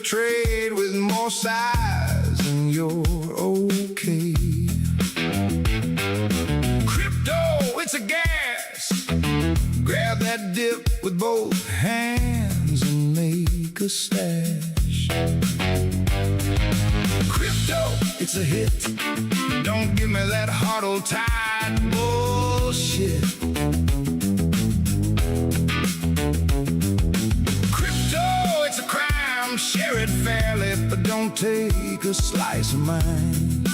trade with more size and you're okay. Crypto, it's a gas. Grab that dip with both hands and make a stash. Crypto, it's a hit. Don't give me that hard-tied bullshit. Crypto, it's a crime. Share it fairly, but don't take a slice of mine.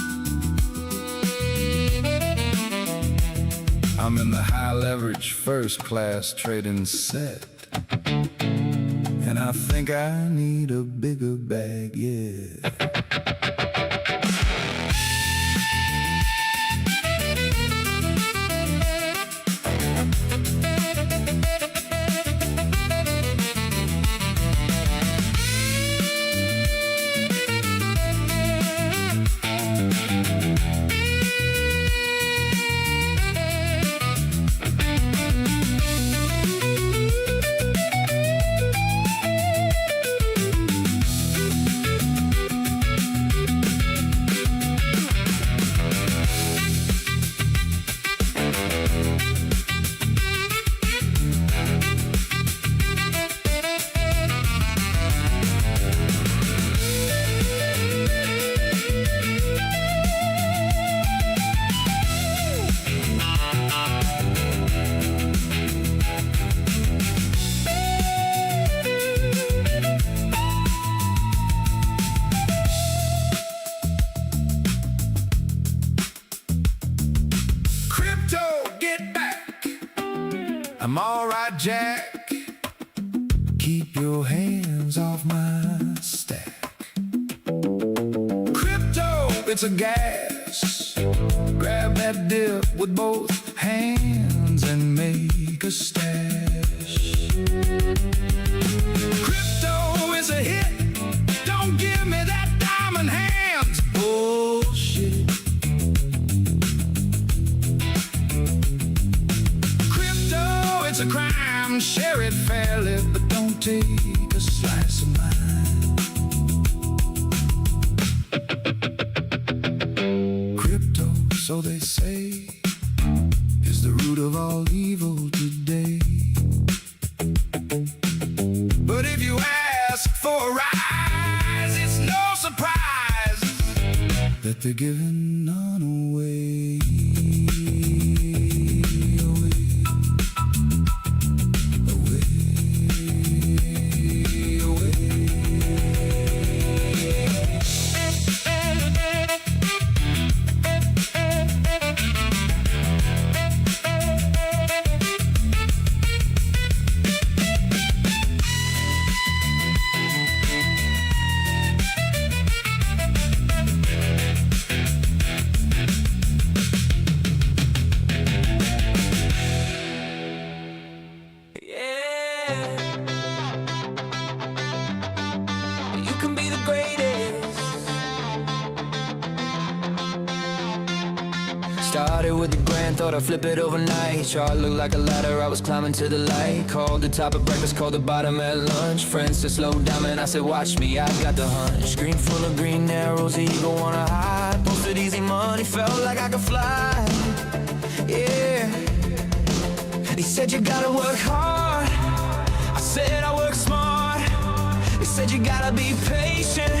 I'm in the high leverage first class trading set, and I think I need a bigger bag, yeah. I'm alright, Jack. Keep your hands off my stack. Crypto, it's a gas. Grab that dip with both hands and make a stash. Crypto is a hit. Don't give me that diamond hands bullshit. It's a crime, share it fairly, but don't take a slice of mine. Crypto, so they say, is the root of all evil today. But if you ask for a rise, it's no surprise that they're giving none away. Started with the grand, thought I'd flip it overnight. Chart looked like a ladder, I was climbing to the light. Called the top at breakfast, called the bottom at lunch. Friends said slow down, and I said watch me, I got the hunch. Screen full of green arrows, eagle wanna hide. Posted easy money, felt like I could fly. Yeah. He said you gotta work hard, I said I work smart. He said you gotta be patient,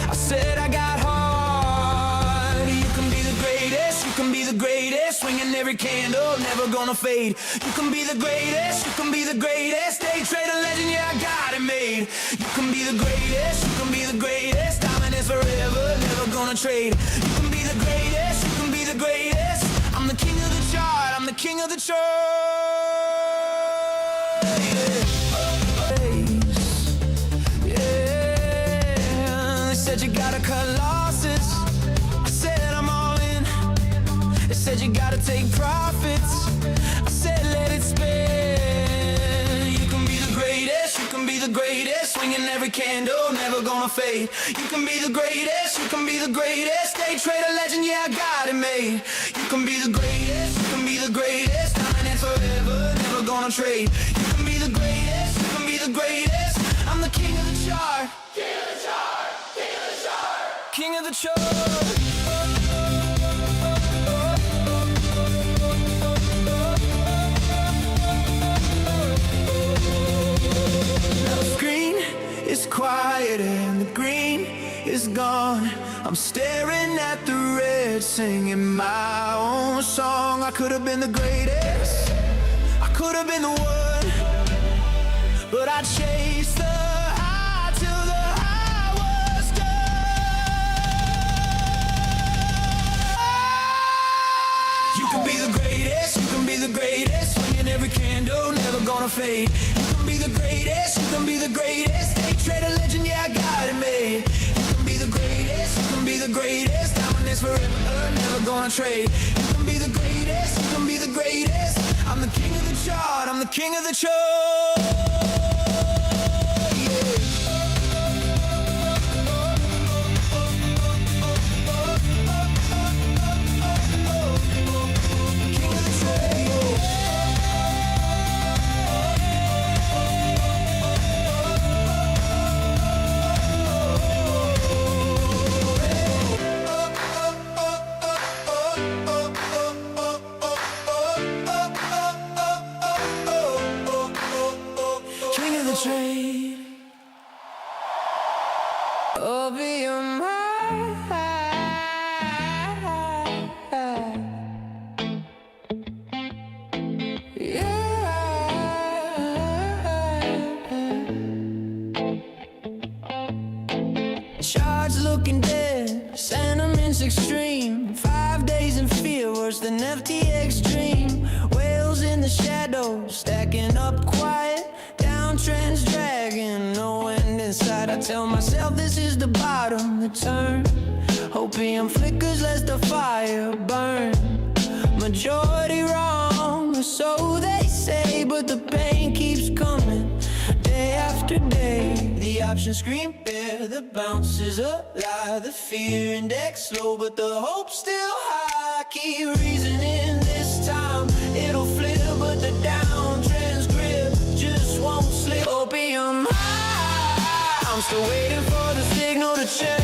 I said I got heart. You can be the greatest, you can be the greatest. Swinging every candle, never gonna fade. You can be the greatest, you can be the greatest. Day trader legend, yeah, I got it made. You can be the greatest, you can be the greatest. Diamond is forever, never gonna trade. You can be the greatest, you can be the greatest. I'm the king of the chart, I'm the king of the chart. Yeah, they said you gotta cut losses, I said I'm all in. They said you gotta take profits, I said let it spin. You can be the greatest, you can be the greatest. Swinging every candle, never gonna fade. You can be the greatest, you can be the greatest. Day trader legend, yeah, I got it made. You can be the greatest, you can be the greatest. Diamond is forever, never gonna trade. You can be the greatest, you can be the greatest. I'm the king of the chart. king of the chart. It's quiet and the green is gone. I'm staring at the red, singing my own song. I could have been the greatest, I could have been the one, but I chased the high till the high was done. You can be the greatest, you can be the greatest, swinging every candle, never gonna fade. You can be the greatest, you can be the greatest. Trade a legend, yeah, I got it made. You can be the greatest, you can be the greatest. Dominance forever, never gonna trade. You can be the greatest, you can be the greatest. I'm the king of the chart, I'm the king of the chart. Yeah. King of the trade. Trade. Oh, be your mind. Yeah. Charts looking dead, sentiments extreme. 5 days in fear, worse than FTX dream. Whales in the shadows, stacking up quiet. Trends dragging, no end in sight. I tell myself this is the bottom, the turn. Opium flickers, lets the fire burn. Majority wrong, or so they say, but the pain keeps coming day after day. The options scream bare, the bounce is a lie. The fear index low, but the hope still high. Keep reasoning this time, it'll flip, but the downtrend's grip just won't slip. Opium high, I'm still waiting for the signal to change.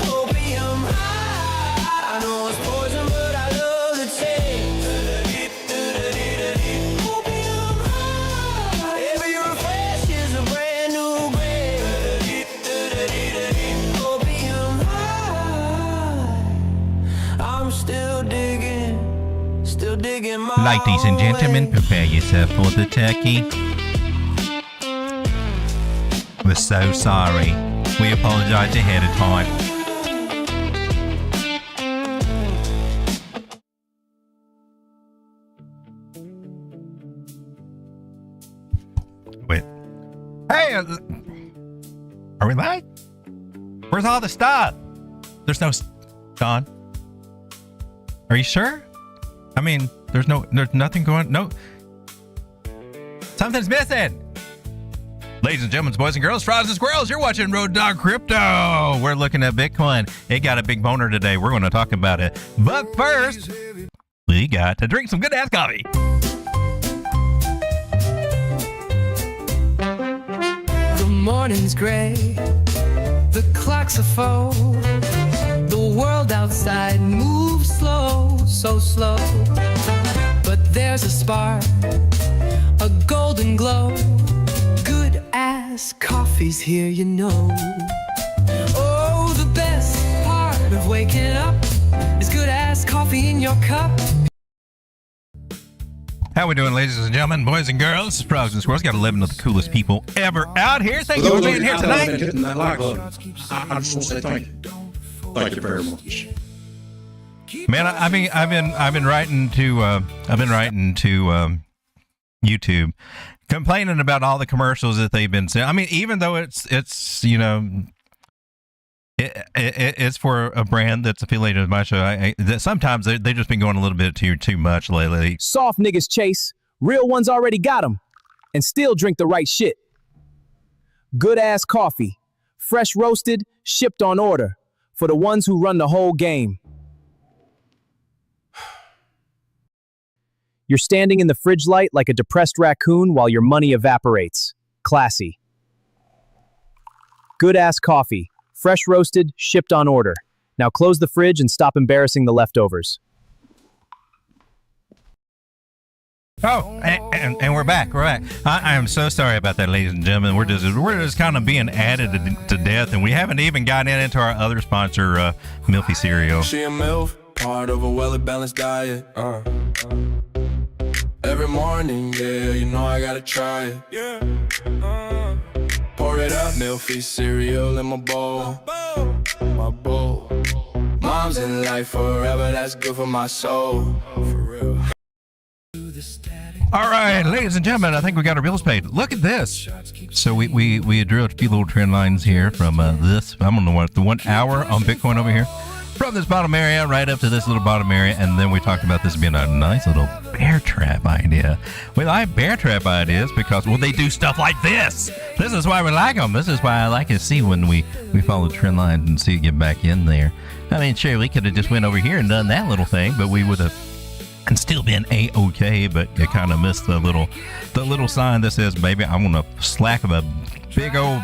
Opium high, I know it's poison, but I love the taste. Opium high, every refresh is a brand new grave. Opium high, I'm still digging my Ladies and gentlemen, prepare yourself for the turkey. We're so sorry. We apologize ahead of time. Wait. Hey! Are we live? Where's all the stuff? There's no... Don? Are you sure? I mean, there's nothing going, no. Something's missing. Ladies and gentlemen, boys and girls, frogs and squirrels, you're watching Road Dog Crypto. We're looking at Bitcoin. It got a big boner today. We're going to talk about it. But first, we got to drink some good ass coffee. The morning's gray, the clock's a foe. The world outside moves slow, so slow. But there's a spark, a golden glow. Good ass coffee's here, you know. Oh, the best part of waking up is good ass coffee in your cup. How we doing, ladies and gentlemen, boys and girls? Frogs and squirrels. Got 11 of the coolest people ever out here. Thank you for being here tonight. I just want to say thank you. Thank you very much. Man, I've been writing to YouTube, complaining about all the commercials that they've been sending. I mean, even though it's you know, it's for a brand that's affiliated with my show. Sometimes they just been going a little bit too much lately. Soft niggas chase, real ones already got them, and still drink the right shit. Good ass coffee, fresh roasted, shipped on order, for the ones who run the whole game. You're standing in the fridge light like a depressed raccoon while your money evaporates. Classy. Good ass coffee, Fresh roasted, shipped on order. Now close the fridge and stop embarrassing the leftovers. Oh, and we're back. We're back. I am so sorry about that, ladies and gentlemen. We're just kind of being added to death, and we haven't even gotten into our other sponsor, Milky Cereal. She a MILF, part of a well-balanced diet. Every morning, yeah, you know I gotta try it. Yeah. Pour it up, Milky cereal in my bowl. My bowl. Mom's in life forever, that's good for my soul. For real. All right, ladies and gentlemen, I think we got our bills paid. Look at this. So we drew a few little trend lines here from this. I'm on the 1 hour on Bitcoin over here. From this bottom area right up to this little bottom area, and then we talked about this being a nice little bear trap idea. We like bear trap ideas because, well, they do stuff like this. This is why we like them. This is why I like to see when we follow trend lines and see it get back in there. I mean, sure, we could have just went over here and done that little thing, but we would have and still been a-okay, but you kind of missed the little sign that says, baby, I'm gonna slack a big old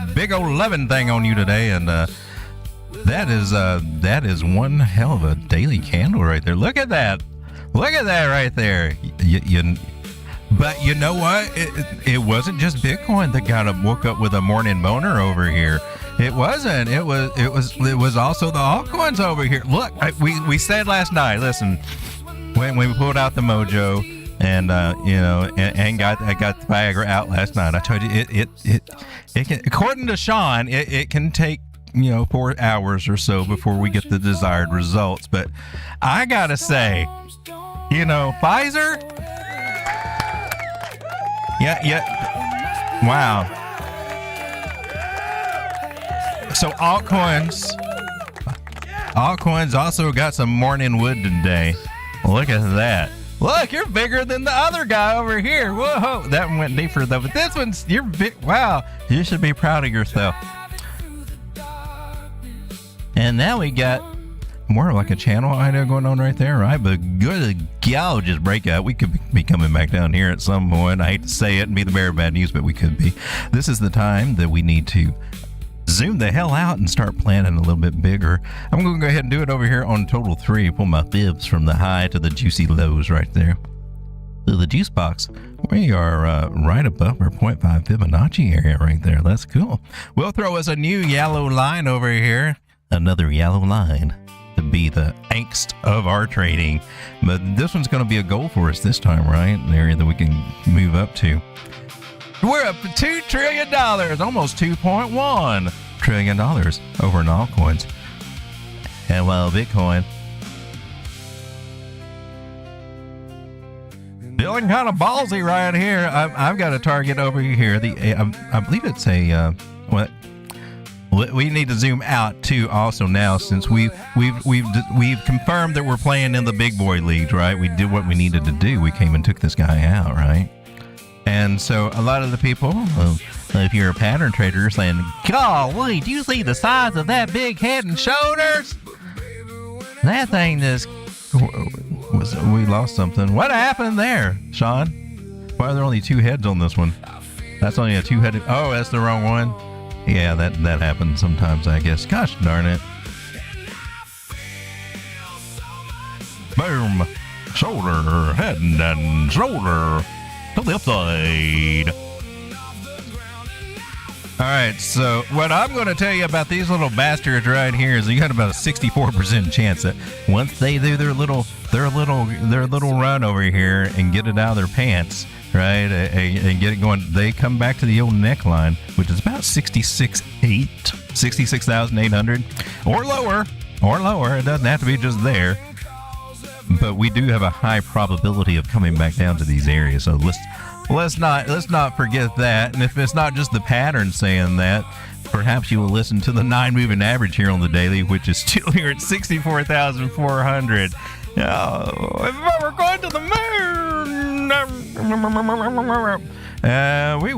loving thing on you today. And that is one hell of a daily candle right there. Look at that right there. But you know what, it wasn't just Bitcoin that woke up with a morning boner over here. It wasn't. It was also the altcoins over here. Look, we said last night, listen, when we pulled out the mojo and got the Viagra out last night, I told you it can, according to Sean, it can take 4 hours or so before we get the desired results. But I gotta say, Pfizer, wow. So altcoins also got some morning wood today. Look at that. Look, you're bigger than the other guy over here. Whoa, that one went deeper though. But this one's, you're big. Wow, you should be proud of yourself. And now we got more like a channel idea going on right there, right? But good gal, just Breakout. We could be coming back down here at some point. I hate to say it and be the bearer of bad news, but we could be. This is the time that we need to zoom the hell out and start planning a little bit bigger. I'm going to go ahead and do it over here on total 3. Pull my fibs from the high to the juicy lows right there. To the juice box, we are right above our 0.5 Fibonacci area right there. That's cool. We'll throw us a new yellow line over here. Another yellow line to be the angst of our trading. But this one's going to be a goal for us this time, right? An area that we can move up to. We're up to $2 trillion, almost $2.1 trillion over in altcoins. And while Bitcoin feeling kind of ballsy right here, I've got a target over here. I believe it's a what? We need to zoom out too. Also now, since we've confirmed that we're playing in the big boy leagues, right? We did what we needed to do. We came and took this guy out, right? And so a lot of the people, if you're a pattern trader, are saying, golly, do you see the size of that big head and shoulders? That thing just we lost something. What happened there, Sean? Why are there only 2 heads on this one? That's only a 2-headed. Oh, that's the wrong one. Yeah, that happens sometimes, I guess. Gosh darn it. Boom. Shoulder, head, and shoulder. To the upside. All right, so what I'm going to tell you about these little bastards right here is you got about a 64% chance that once they do their little run over here and get it out of their pants, right, and get it going, they come back to the old neckline, which is about 66,800 or lower. It doesn't have to be just there. But we do have a high probability of coming back down to these areas. So let's not forget that. And if it's not just the pattern saying that, perhaps you will listen to the 9 moving average here on the daily, which is still here at 64,400. We're going to the moon.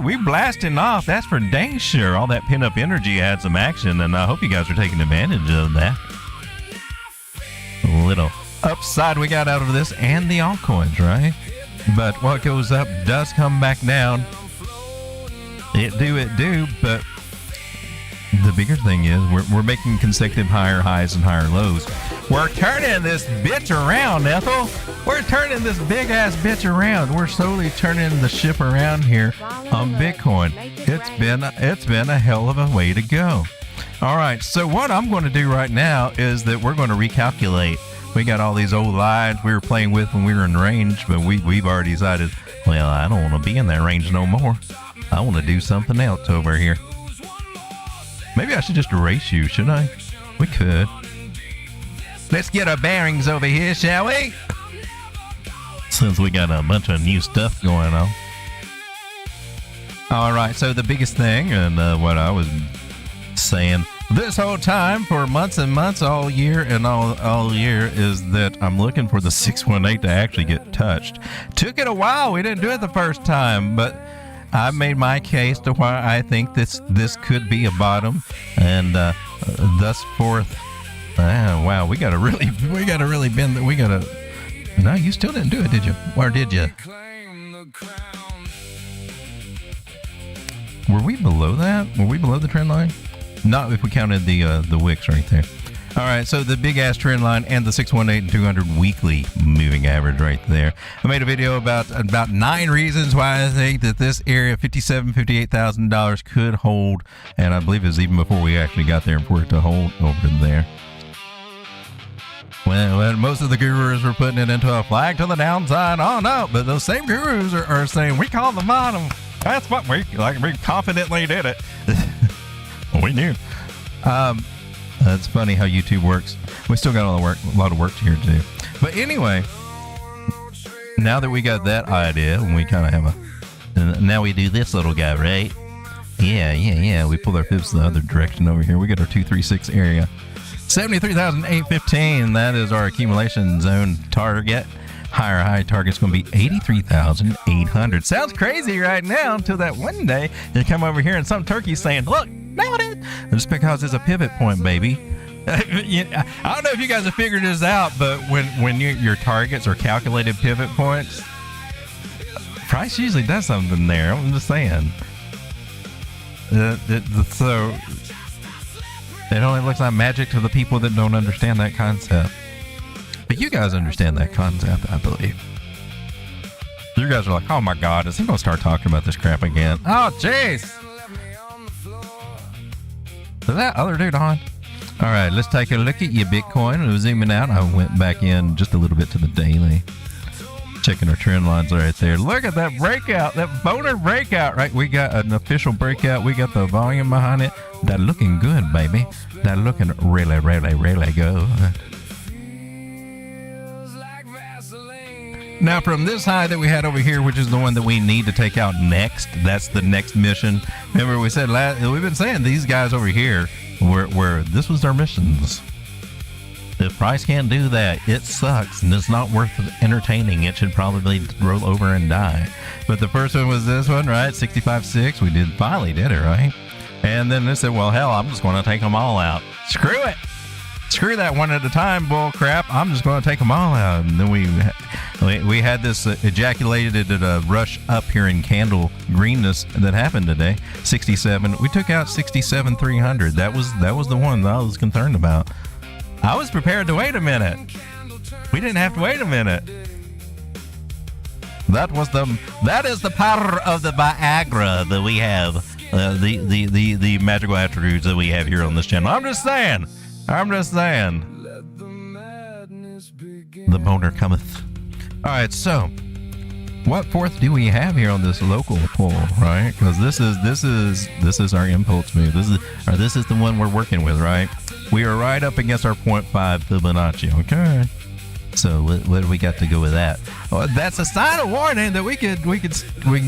We blasting off. That's for dang sure. All that pin-up energy had some action, and I hope you guys are taking advantage of that. A little upside we got out of this and the altcoins, right? But what goes up does come back down. It do, but the bigger thing is we're making consecutive higher highs and higher lows. We're turning this bitch around, Ethel. We're turning this big ass bitch around. We're slowly turning the ship around here on Bitcoin. It's been a hell of a way to go. All right, so what I'm going to do right now is that we're going to recalculate. We got all these old lines we were playing with when we were in range, but we've already decided, well, I don't want to be in that range no more. I want to do something else over here. Maybe I should just erase you, shouldn't I? We could. Let's get our bearings over here, shall we? Since we got a bunch of new stuff going on. All right, so the biggest thing, and what I was saying this whole time for months and months, all year and all year, is that I'm looking for the 618 to actually get touched. Took it a while. We didn't do it the first time, but I made my case to why I think this could be a bottom, and thus forth. Wow, we gotta really bend. No, you still didn't do it, did you? Or did you? Were we below that? Were we below the trend line? Not if we counted the wicks right there. All right, so the big ass trend line and the 618 and 200 weekly moving average right there. I made a video about 9 reasons why I think that this area, $58,000 could hold, and I believe it was even before we actually got there for it to hold over there. When most of the gurus were putting it into a flag to the downside, oh no, but those same gurus are saying we call the bottom. That's what we confidently did it. We knew. It's funny how YouTube works. We still got a lot of work here to do. But anyway, now that we got that idea, and we kind of have now we do this little guy, right? Yeah. We pull our fibs the other direction over here. We got our 236 area. 73,815. That is our accumulation zone target. Higher high target's going to be 83,800. Sounds crazy right now until that one day you come over here and some turkey's saying, look, nailed it. Just because it's a pivot point, baby. I don't know if you guys have figured this out, but when your targets are calculated pivot points, price usually does something there. I'm just saying. So it only looks like magic to the people that don't understand that concept. But you guys understand that concept, I believe. You guys are like, oh my God, is he going to start talking about this crap again? Oh, jeez. Is that other dude on? All right, let's take a look at your Bitcoin. We're zooming out. I went back in just a little bit to the daily. Checking our trend lines right there. Look at that breakout, that boner breakout, right? We got an official breakout. We got the volume behind it. That looking good, baby. That looking really, really, really good. Now, from this high that we had over here, which is the one that we need to take out next, that's the next mission. Remember, we said we've been saying these guys over here were this was their missions. If price can't do that, it sucks and it's not worth entertaining. It should probably roll over and die. But the first one was this one, right? 65.6. We finally did it, right? And then they said, well, hell, I'm just going to take them all out. Screw it. Screw that one at a time bull crap. I'm just going to take them all out. And then we had this ejaculated rush up here in candle greenness that happened today. 67. We took out 67,300. That was the one that I was concerned about. I was prepared to wait a minute. We didn't have to wait a minute. That is the power of the Viagra that we have. The magical attributes that we have here on this channel. I'm just saying. The boner cometh. All right, so what fourth do we have here on this local pull, right? Because this is our impulse move. This is the one we're working with, right? We are right up against our 0.5 Fibonacci. Okay. So what do we got to go with that? Well, that's a sign of warning that we can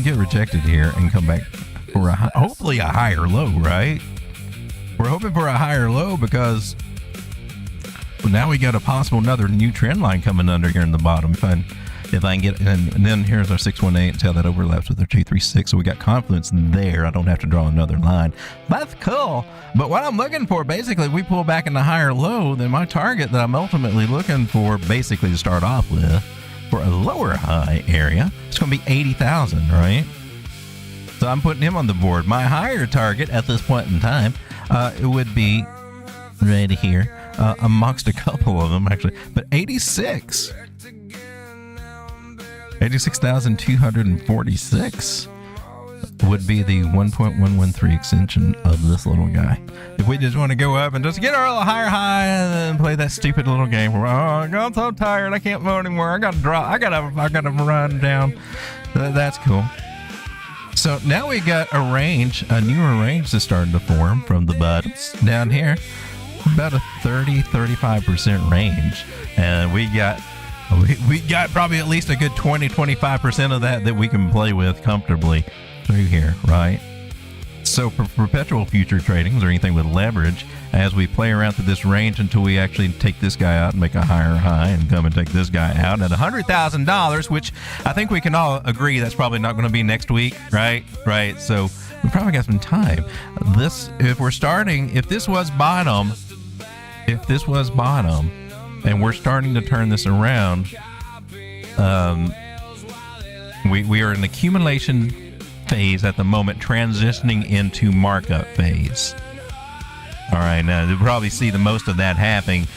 get rejected here and come back for hopefully a higher low, right? We're hoping for a higher low because now we got a possible another new trend line coming under here in the bottom. If I can get, and then here's our 618, see how that overlaps with our 236. So we got confluence there. I don't have to draw another line. That's cool. But what I'm looking for, basically, we pull back in the higher low, then my target that I'm ultimately looking for, basically to start off with, for a lower high area, it's going to be 80,000, right? So I'm putting him on the board. My higher target at this point in time, it would be right here, amongst a couple of them actually, but 86,246 would be the 1.113 extension of this little guy. If we just want to go up and just get our little higher high and play that stupid little game where, oh, I'm so tired, I can't vote anymore, I gotta drop, I gotta run down. That's cool. So now we got a range, a newer range that's starting to form from the bottoms down here, about a 30-35% range, and we got probably at least a good 20-25% of that we can play with comfortably through here, right? So for perpetual future tradings or anything with leverage, as we play around through this range until we actually take this guy out and make a higher high and come and take this guy out at $100,000, which I think we can all agree that's probably not going to be next week, right? Right. So we probably got some time. If this was bottom, and we're starting to turn this around, we are in accumulation phase at the moment, transitioning into markup phase. All right, now you'll probably see the most of that happen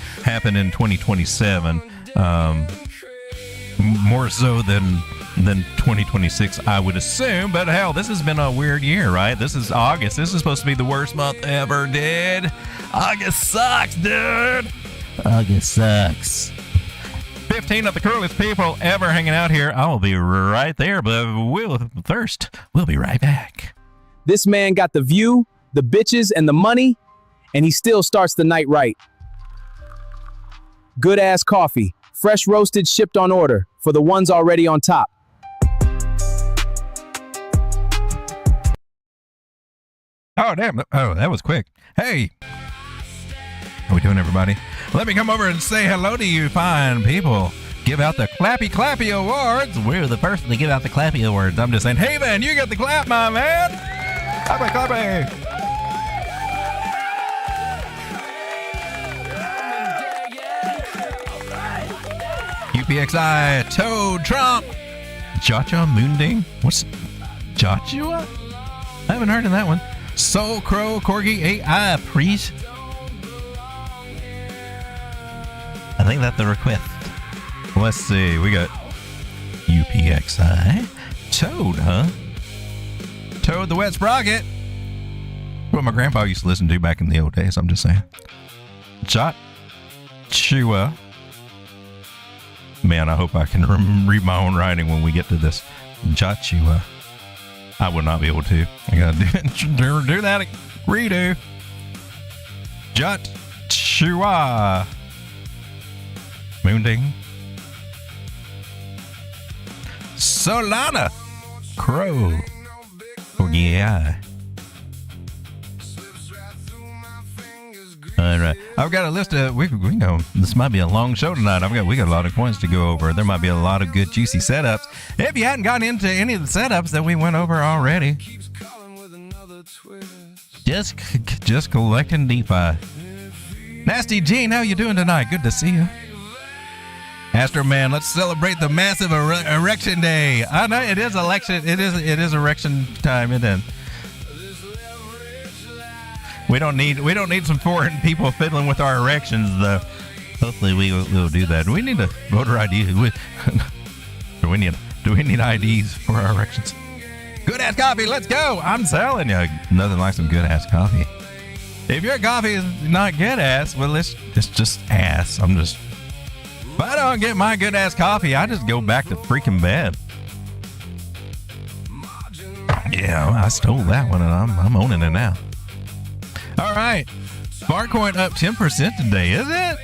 in 2027, more so than 2026, I would assume. But hell, this has been a weird year, right? This is August. This is supposed to be the worst month ever, dude. August sucks, dude. August sucks. 15 of the coolest people ever hanging out here. I'll be right there, but we'll be right back. This man got the view, the bitches, and the money, and he still starts the night right. Good ass coffee, fresh roasted, shipped on order, for the ones already on top. Oh, damn. Oh, that was quick. Hey. How we doing, everybody? Let me come over and say hello to you fine people. Give out the Clappy Awards. We're the person to give out the Clappy Awards. I'm just saying, hey, man, you got the clap, my man. Clappy. UPXI, Toad, Trump, Jacha, Moonding. What's Joshua? I haven't heard of that one. Soul Crow, Corgi, AI, Priest. I think that's the request. Let's see. We got UPXI. Toad, huh? Toad the Wet Sprocket. What my grandpa used to listen to back in the old days, I'm just saying. Chua. Man, I hope I can read my own writing when we get to this. Joshua. I would not be able to. I gotta do that. Redo. Joshua. Moonding. Solana. Crow. Oh, yeah. All right. I've got a list of, we know this might be a long show tonight. We got a lot of coins to go over. There might be a lot of good juicy setups. If you hadn't gotten into any of the setups that we went over already, just collecting DeFi. Nasty Gene, how you doing tonight? Good to see you. Astro Man, let's celebrate the massive erection day. I know it is election. It is erection time. It is. We don't need some foreign people fiddling with our erections, though. Hopefully we'll do that. Do we need a voter ID? Do we need IDs for our erections? Good ass coffee, let's go! I'm telling you, nothing like some good ass coffee. If your coffee is not good ass, well, it's just ass. If I don't get my good ass coffee, I just go back to freaking bed. Yeah, I stole that one and I'm owning it now. All right, Parkcoin up 10% today, is it?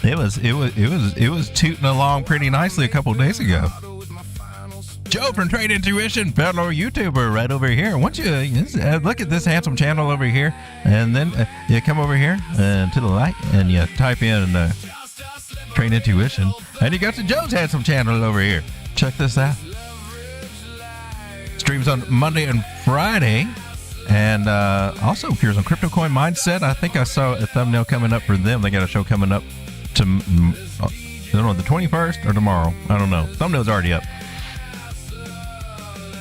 It was tooting along pretty nicely a couple days ago. Joe from Trade Intuition, fellow YouTuber, right over here. Why don't you look at this handsome channel over here, and then you come over here to the light, and you type in Trade Intuition, and you got to Joe's handsome channel over here. Check this out. Streams on Monday and Friday. And also appears on Crypto Coin Mindset. I think I saw a thumbnail coming up for them. They got a show coming up to, I don't know, the 21st or tomorrow. I don't know. Thumbnail's already up.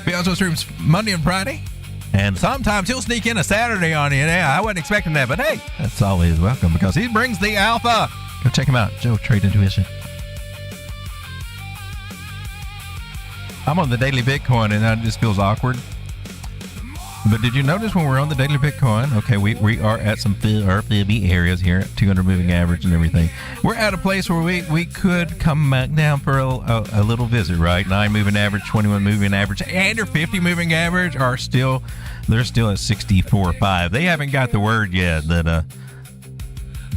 He also streams Monday and Friday. And sometimes he'll sneak in a Saturday on you. Yeah, I wasn't expecting that, but hey, that's always welcome because he brings the alpha. Go check him out, Joe Trade Intuition. I'm on the daily Bitcoin and that just feels awkward. But did you notice when we're on the daily Bitcoin? Okay, we are at some Fibby areas here, 200 moving average and everything. We're at a place where we could come back down for a little visit, right? 9 moving average, 21 moving average, and your 50 moving average are still, they're still at 64.5. They haven't got the word yet that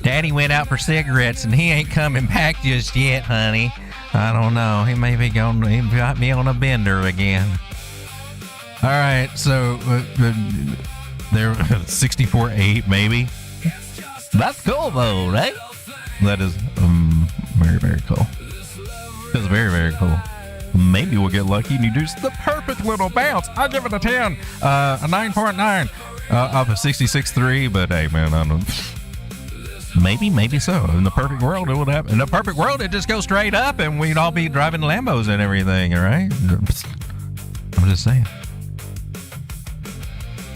Daddy went out for cigarettes and he ain't coming back just yet, honey. I don't know. He may be going to invite me on a bender again. All right, so they're 64.8 maybe. That's cool though, right? That is very, very cool. That's very, very cool. Maybe we'll get lucky and you do the perfect little bounce. I'll give it a 10, a 9.9 off of 66.3. But hey, man, I don't. Maybe so. In the perfect world, it would happen. In the perfect world, it just goes straight up, and we'd all be driving Lambos and everything. All right. I'm just saying.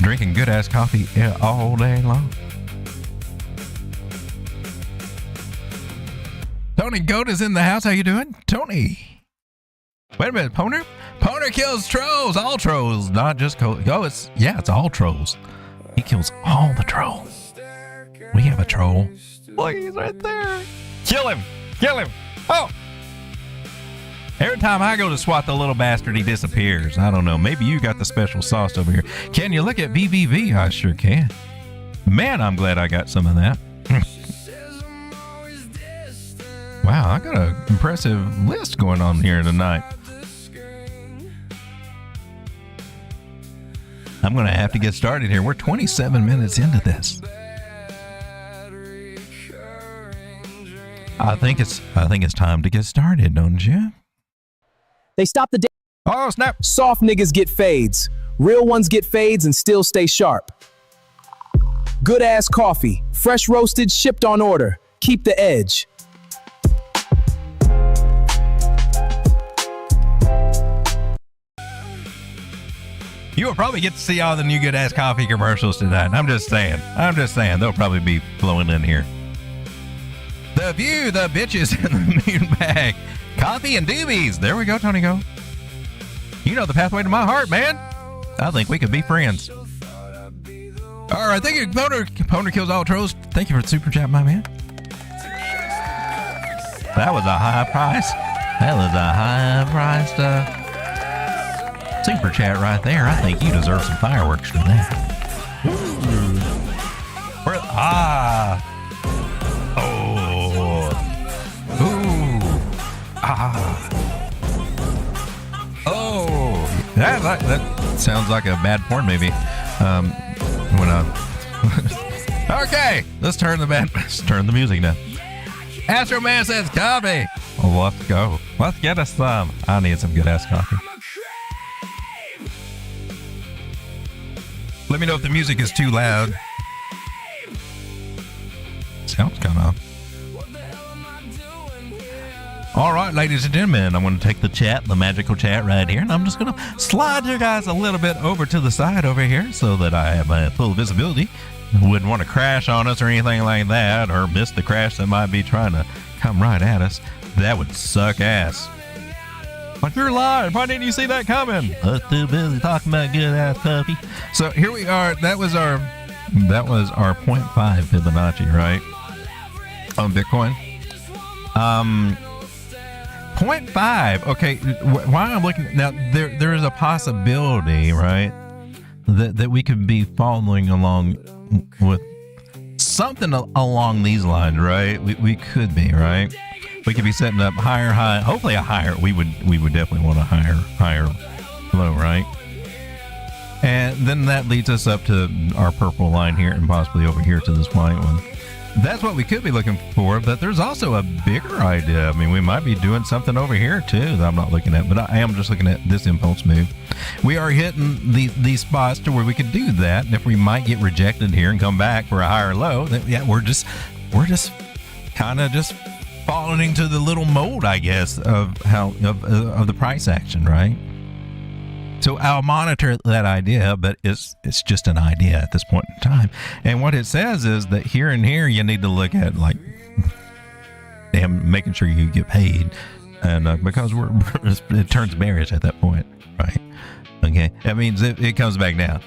Drinking good ass coffee all day long. Tony Goat is in the house. How you doing, Tony? Wait a minute, Poner. Poner kills trolls. All trolls, not just it's all trolls. He kills all the trolls. We have a troll. Look, he's right there. Kill him. Kill him. Oh. Every time I go to swat the little bastard, he disappears. I don't know. Maybe you got the special sauce over here. Can you look at VVV? I sure can. Man, I'm glad I got some of that. Wow, I got an impressive list going on here tonight. I'm going to have to get started here. We're 27 minutes into this. I think it's time to get started, don't you? They stop the day. Oh, snap. Soft niggas get fades. Real ones get fades and still stay sharp. Good ass coffee. Fresh roasted, shipped on order. Keep the edge. You will probably get to see all the new good ass coffee commercials tonight. I'm just saying. They'll probably be flowing in here. The view, the bitches, and the moon bag. Coffee and doobies. There we go, Tony Go. You know the pathway to my heart, man. I think we could be friends. All right, thank you, Poner kills all trolls. Thank you for the super chat, my man. That was a high price. That was a high priced super chat right there. I think you deserve some fireworks for that. That sounds like a bad porn movie. Okay, let's turn the music down. Astro Man says coffee. Well, let's go. Let's get us some. I need some good ass coffee. Let me know if the music is too loud. Sounds kind of. All right, ladies and gentlemen, I'm going to take the magical chat right here, and I'm just going to slide you guys a little bit over to the side over here so that I have full visibility. Wouldn't want to crash on us or anything like that, or miss the crash that might be trying to come right at us. That would suck ass. Like, you're live. Why didn't you see that coming? I was too busy talking about good ass coffee. So here we are. That was our 0.5 Fibonacci, right? On Bitcoin. 0.5. Okay. Why I'm looking now? There is a possibility, right, that we could be following along with something along these lines, right? We could be, right? We could be setting up high, hopefully a higher. We would definitely want a higher low, right? And then that leads us up to our purple line here and possibly over here to this white one. That's what we could be looking for, but there's also a bigger idea. I mean, we might be doing something over here too that I'm not looking at, but I am just looking at this impulse move. We are hitting these spots to where we could do that, and if we might get rejected here and come back for a higher low, then yeah, we're just kind of just falling into the little mold, I guess, of how of the price action, right? So I'll monitor that idea, but it's just an idea at this point in time. And what it says is that here and here you need to look at like making sure you get paid, and because it turns bearish at that point, right? Okay, that means it comes back down.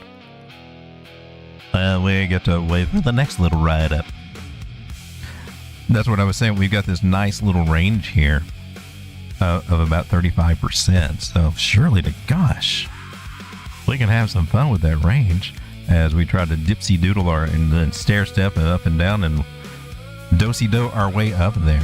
We get to wait for the next little ride up. That's what I was saying. We've got this nice little range here of about 35%. So surely to gosh, we can have some fun with that range as we try to dipsy doodle and then stair step up and down and do-si-do our way up there.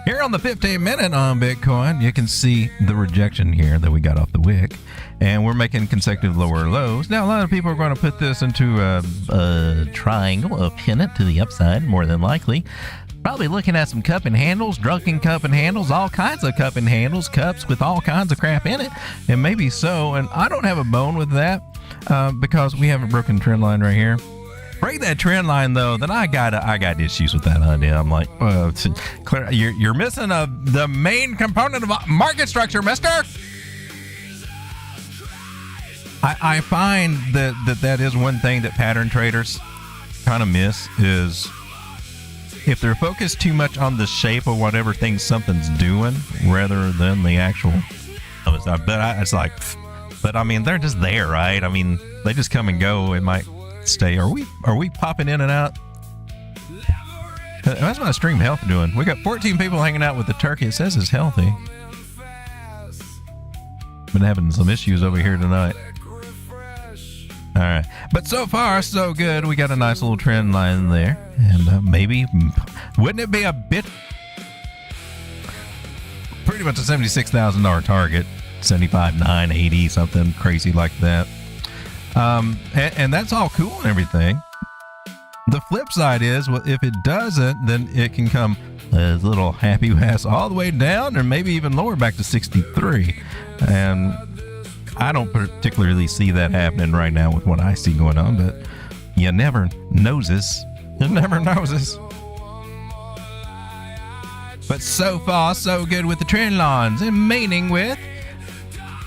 Here on the 15-minute on Bitcoin, you can see the rejection here that we got off the wick, and we're making consecutive lower lows. Now, a lot of people are going to put this into a triangle, a pennant to the upside, more than likely. Probably looking at some cup and handles, drunken cup and handles, all kinds of cup and handles, cups with all kinds of crap in it, and maybe so. And I don't have a bone with that because we have a broken trend line right here. Break that trend line though, then I got issues with that idea. I'm like, you're missing the main component of market structure, mister. I find that is one thing that pattern traders kind of miss is if they're focused too much on the shape of whatever thing something's doing rather than the actual. But I mean, they're just there, right? I mean, they just come and go. It might stay. Are we popping in and out? That's my stream health doing. We got 14 people hanging out with the turkey. It says it's healthy. Been having some issues over here tonight. All right, but so far so good. We got a nice little trend line there, and maybe wouldn't it be a bit pretty much a $76,000 target, 75,980 something crazy like that. And that's all cool and everything. The flip side is, well, if it doesn't, then it can come a little happy ass all the way down, or maybe even lower back to 63. And I don't particularly see that happening right now with what I see going on, but you never noses. You never noses. But so far, so good with the trend lines, and meaning with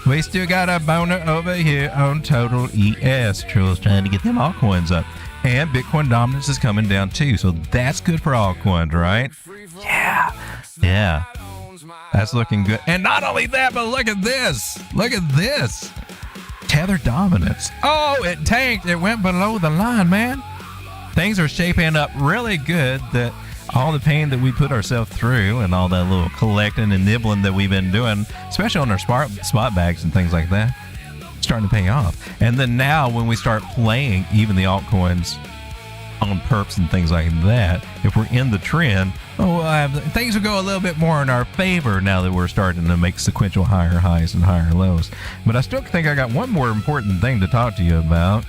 we still got a boner over here on total ES. Trill's trying to get them altcoins up. And Bitcoin dominance is coming down too. So that's good for altcoins, right? Yeah. That's looking good. And not only that, but look at this. Look at this. Tether dominance. Oh, it tanked. It went below the line, man. Things are shaping up really good that all the pain that we put ourselves through and all that little collecting and nibbling that we've been doing, especially on our spot bags and things like that, starting to pay off. And then now when we start playing even the altcoins on perps and things like that, if we're in the trend, things will go a little bit more in our favor now that we're starting to make sequential higher highs and higher lows. But I still think I got one more important thing to talk to you about.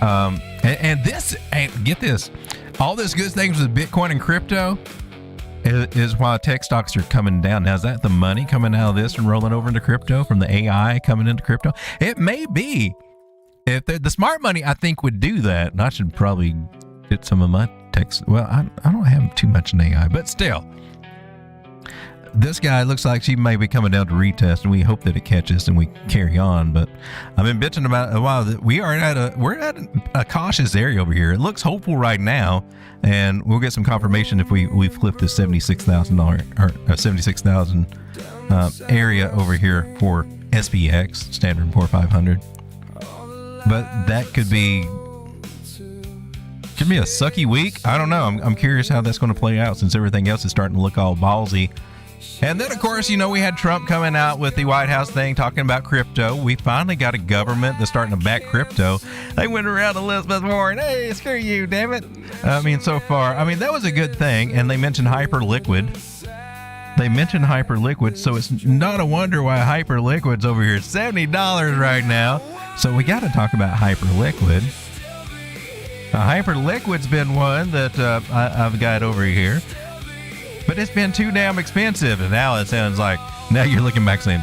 And get this, all this good things with Bitcoin and crypto is why tech stocks are coming down. Now, is that the money coming out of this and rolling over into crypto from the AI coming into crypto? It may be. If the smart money, I think, would do that. And I should probably get some of my techs. Well, I don't have too much in AI, but still. This guy looks like she may be coming down to retest, and we hope that it catches and we carry on. But I've been bitching about it a while that we're at a cautious area over here. It looks hopeful right now, and we'll get some confirmation if we flip this $76,000 or 76,000 area over here for SPX, Standard & Poor 500. But that could be a sucky week. I don't know. I'm curious how that's going to play out since everything else is starting to look all ballsy. And then, of course, we had Trump coming out with the White House thing talking about crypto. We finally got a government that's starting to back crypto. They went around Elizabeth Warren. Hey, screw you, damn it. So far, that was a good thing. And they mentioned Hyperliquid. So it's not a wonder why Hyperliquid's over here $70 right now. So we got to talk about Hyperliquid. Hyperliquid's been one that I've got over here. But it's been too damn expensive, and now it sounds like now you're looking back saying,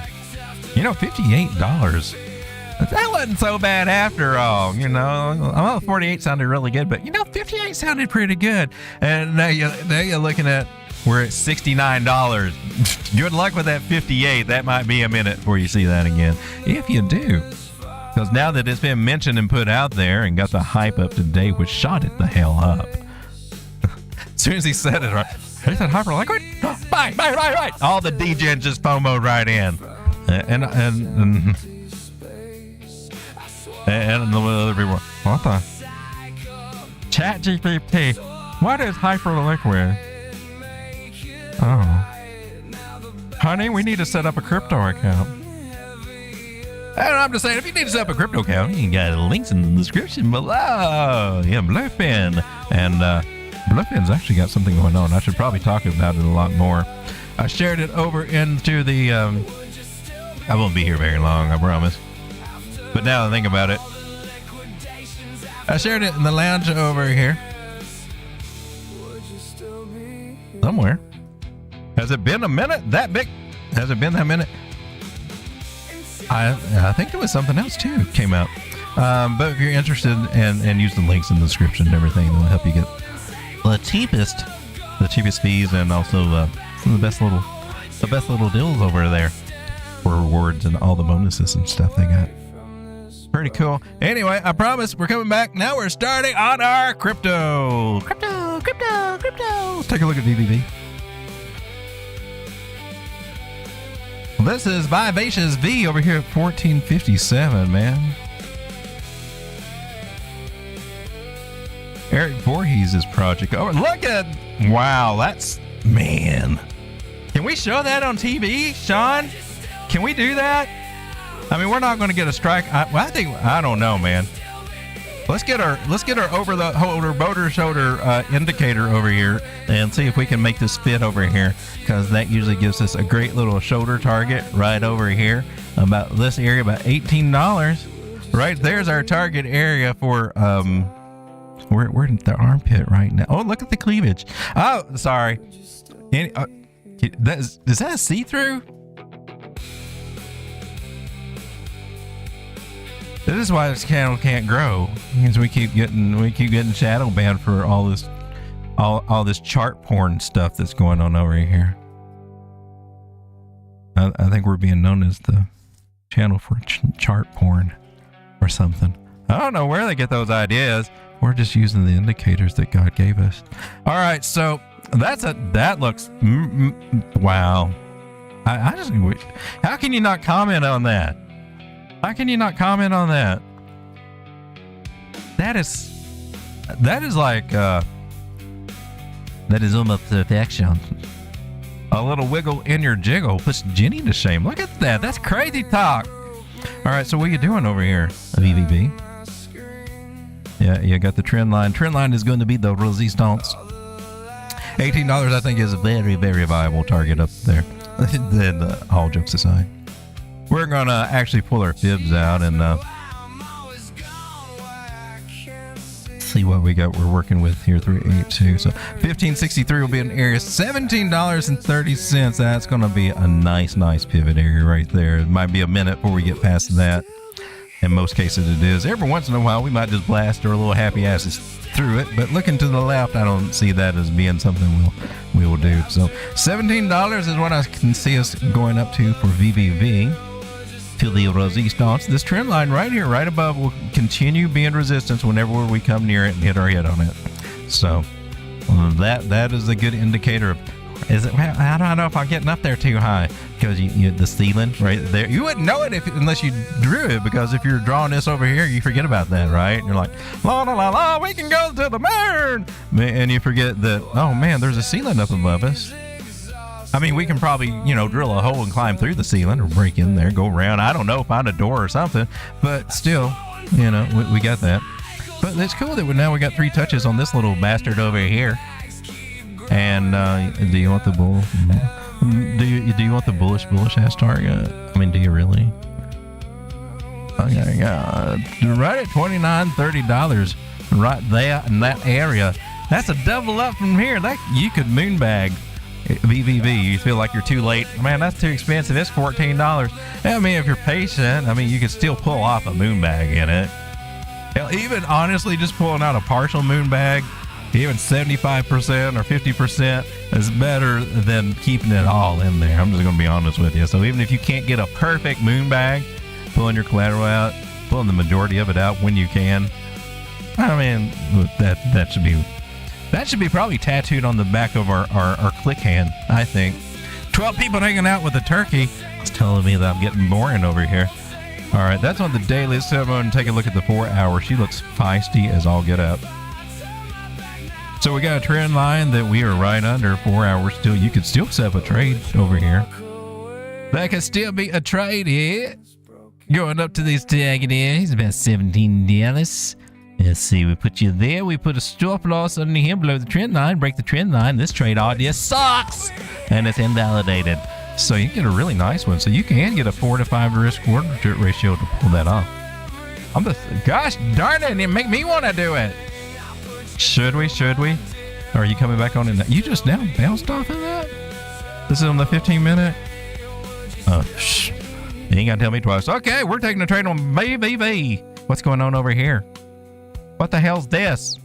$58. That wasn't so bad after all. I know 48 sounded really good, but 58 sounded pretty good. And now you're looking at We're at $69. Good luck with that 58. That might be a minute before you see that again. If you do. Because now that it's been mentioned and put out there and got the hype up today, which shot it the hell up. As soon as he said it, right? He said hyperliquid? Buy. All the degens just FOMO'd right in. And the other people, what the? Chat GPT. What is hyperliquid? Oh. Honey, we need to set up a crypto account. And I'm just saying, if you need to set up a crypto account, you got links in the description below. Yeah, Bluefin. And Bluefin's actually got something going on. I should probably talk about it a lot more. I shared it over into the... I won't be here very long, I promise. But now I think about it, I shared it in the lounge over here. Somewhere. Has it been a minute that big? Has it been that minute? I think there was something else too came out. But if you're interested and use the links in the description and everything, it'll help you get the cheapest fees and also some of the best little deals over there for rewards and all the bonuses and stuff they got. Pretty cool. Anyway, I promise we're coming back. Now we're starting on our crypto. Let's take a look at VVV. This is Vivacious V over here at 1457, man. Eric Voorhees' project. Oh, look at, wow, that's, man. Can we show that on TV, Sean? Can we do that? I mean, we're not going to get a strike. I don't know, man. Let's get our over the boater shoulder indicator over here and see if we can make this fit over here, because that usually gives us a great little shoulder target right over here, about this area, about $18. Right there's our target area for we're in the armpit right now. Oh, look at the cleavage. Oh, sorry. Is that a see-through? This is why this channel can't grow, because we keep getting shadow banned for all this chart porn stuff that's going on over here. I think we're being known as the channel for chart porn or something. I don't know where they get those ideas. We're just using the indicators that God gave us. All right, so that looks wow. I just, how can you not comment on that? How can you not comment on that? That is like that is almost perfection. A little wiggle in your jiggle puts Jenny to shame. Look at that. That's crazy talk. All right, so what are you doing over here, VVV? Yeah, you got the trend line. Trend line is going to be the resistance. $18, I think, is a very, very viable target up there. Then, all jokes aside, we're going to actually pull our fibs out and see what we got. We're working with here, 382. So 1563 will be an area. $17.30. That's going to be a nice pivot area right there. It might be a minute before we get past that. In most cases it is. Every once in a while we might just blast our little happy asses through it, but looking to the left, I don't see that as being something we will do. So $17 is what I can see us going up to for VVV. To the resistance. This trend line right here, right above, will continue being resistance whenever we come near it and hit our head on it. So that is a good indicator of, is it? I don't know if I'm getting up there too high, because you the ceiling right there. You wouldn't know it unless you drew it, because if you're drawing this over here, you forget about that, right? And you're like, la la la la, we can go to the moon, and you forget that, oh man, there's a ceiling up above us. I mean, we can probably, drill a hole and climb through the ceiling, or break in there, go around. I don't know, find a door or something, but still, we got that. But it's cool that now we got 3 touches on this little bastard over here. And do you want the bull? Do you want the bullish ass target? I mean, do you really? Okay, right at $29-30, right there in that area. That's a double up from here. That you could moonbag VVV. You feel like you're too late. Man, that's too expensive. It's $14. I mean, if you're patient, you could still pull off a moonbag in it. Hell, even honestly, just pulling out a partial moonbag Even 75% or 50% is better than keeping it all in there. I'm just going to be honest with you. So even if you can't get a perfect moon bag, pulling your collateral out, pulling the majority of it out when you can, I mean, that should be probably tattooed on the back of our click hand, I think. 12 people hanging out with a turkey. It's telling me that I'm getting boring over here. All right, that's on the daily. So I'm going to take a look at the 4 hour. She looks feisty as all get up. So we got a trend line that we are right under 4 hours still. You could still set up a trade over here. That could still be a trade here. Going up to these target areas, about $17. Let's see, we put you there. We put a stop loss under here below the trend line. Break the trend line. This trade idea sucks. And it's invalidated. So you get a really nice one. So you can get a 4 to 5 risk reward ratio to pull that off. Gosh darn it, it make me want to do it. Should we? Or are you coming back on in that? You just now bounced off of that? This is on the 15-minute? Oh, shh. You ain't got to tell me twice. Okay, we're taking a trade on BBB. What's going on over here? What the hell's this?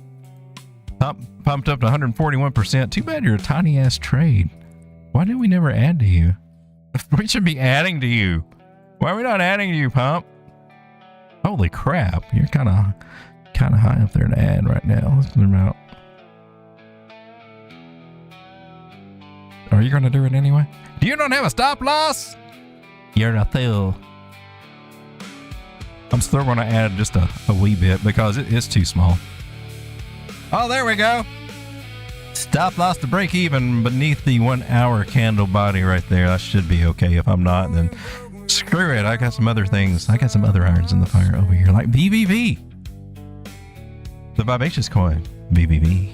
Pumped up to 141%. Too bad you're a tiny-ass trade. Why did we never add to you? We should be adding to you. Why are we not adding to you, Pump? Holy crap. You're kind of high up there to add right now. Let's put them out. Are you going to do it anyway? Do you don't have a stop loss? You're a fool. I'm still going to add just a wee bit because it is too small. Oh, there we go. Stop loss to break even beneath the 1 hour candle body right there. That should be okay. If I'm not, then screw it. I got some other things. I got some other irons in the fire over here, like BBB. The Vivacious coin, BBB.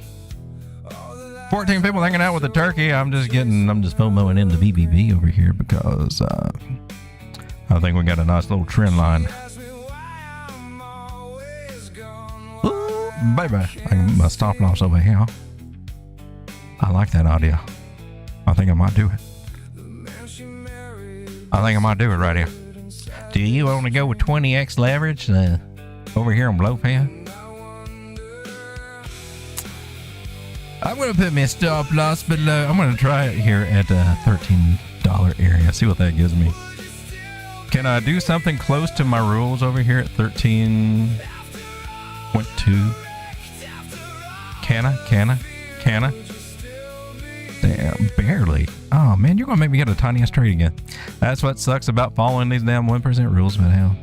14 people hanging out with a turkey. I'm just FOMOing into BBB over here because I think we got a nice little trend line. Ooh, baby, I can my stop loss over here. I like that audio. I think I might do it. Right here. Do you want to go with 20x leverage over here on Blowpan? I'm going to put me a stop loss below. I'm going to try it here at a $13 area. See what that gives me. Can I do something close to my rules over here at 13.2? Can I? Damn, barely. Oh man, you're going to make me get a tiny ass trade again. That's what sucks about following these damn 1% rules, but hell.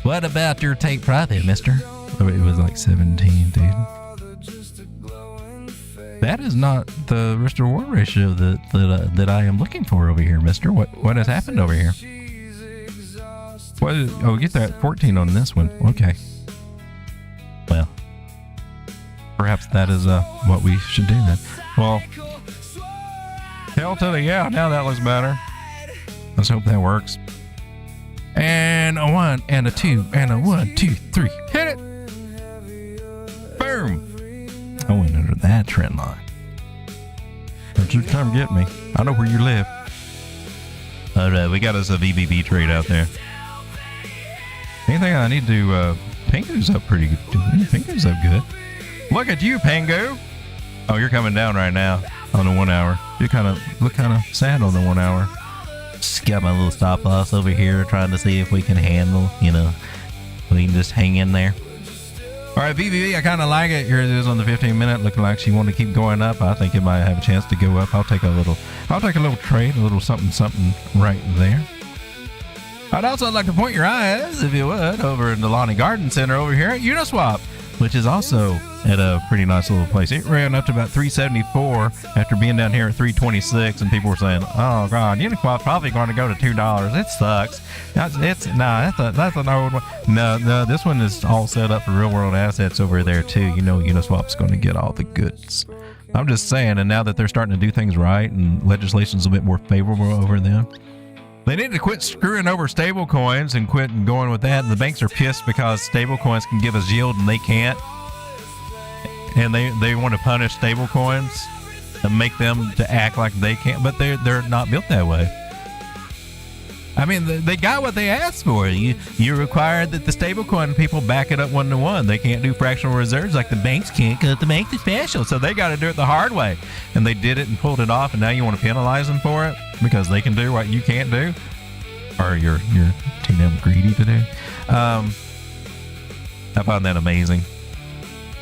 What about your take profit, mister? Oh, it was like 17, dude. That is not the risk to reward ratio that I am looking for over here, mister. What has happened over here? Get that 14 on this one. Okay. Well, perhaps that is what we should do then. Well, hell to the yeah. Now that looks better. Let's hope that works. And a 1 and a 2 and a 1, 2, 3. Hit it. Boom. I went under that trend line. Don't you come get me. I know where you live. All right, we got us a VBB trade out there. Anything I need to... Pingu's up pretty good. Pingu's up good. Look at you, Pingu. Oh, you're coming down right now on the 1 hour. You look kind of sad on the 1 hour. Just got my little stop loss over here, trying to see if we can handle, we can just hang in there. All right, VVV, I kind of like it. Here it is on the 15-minute, looking like she wanted to keep going up. I think it might have a chance to go up. I'll take a little trade, a little something right there. I'd also like to point your eyes, if you would, over in the Lonnie Garden Center over here at Uniswap, which is also at a pretty nice little place. It ran up to about 374 after being down here at 326, and people were saying, "Oh God, Uniswap's probably going to go to $2. It sucks." That's an old one. No, this one is all set up for real world assets over there too. Uniswap's going to get all the goods. I'm just saying, and now that they're starting to do things right and legislation's a bit more favorable over them, they need to quit screwing over stable coins and quit going with that. And the banks are pissed because stable coins can give us yield and they can't. And they want to punish stable coins and make them to act like they can't, but they're not built that way. I mean, they got what they asked for. You required that the stablecoin people back it up 1-to-1. They can't do fractional reserves like the banks can't because the banks are special. So they got to do it the hard way. And they did it and pulled it off. And now you want to penalize them for it because they can do what you can't do, or you're too damn greedy to do. I found that amazing.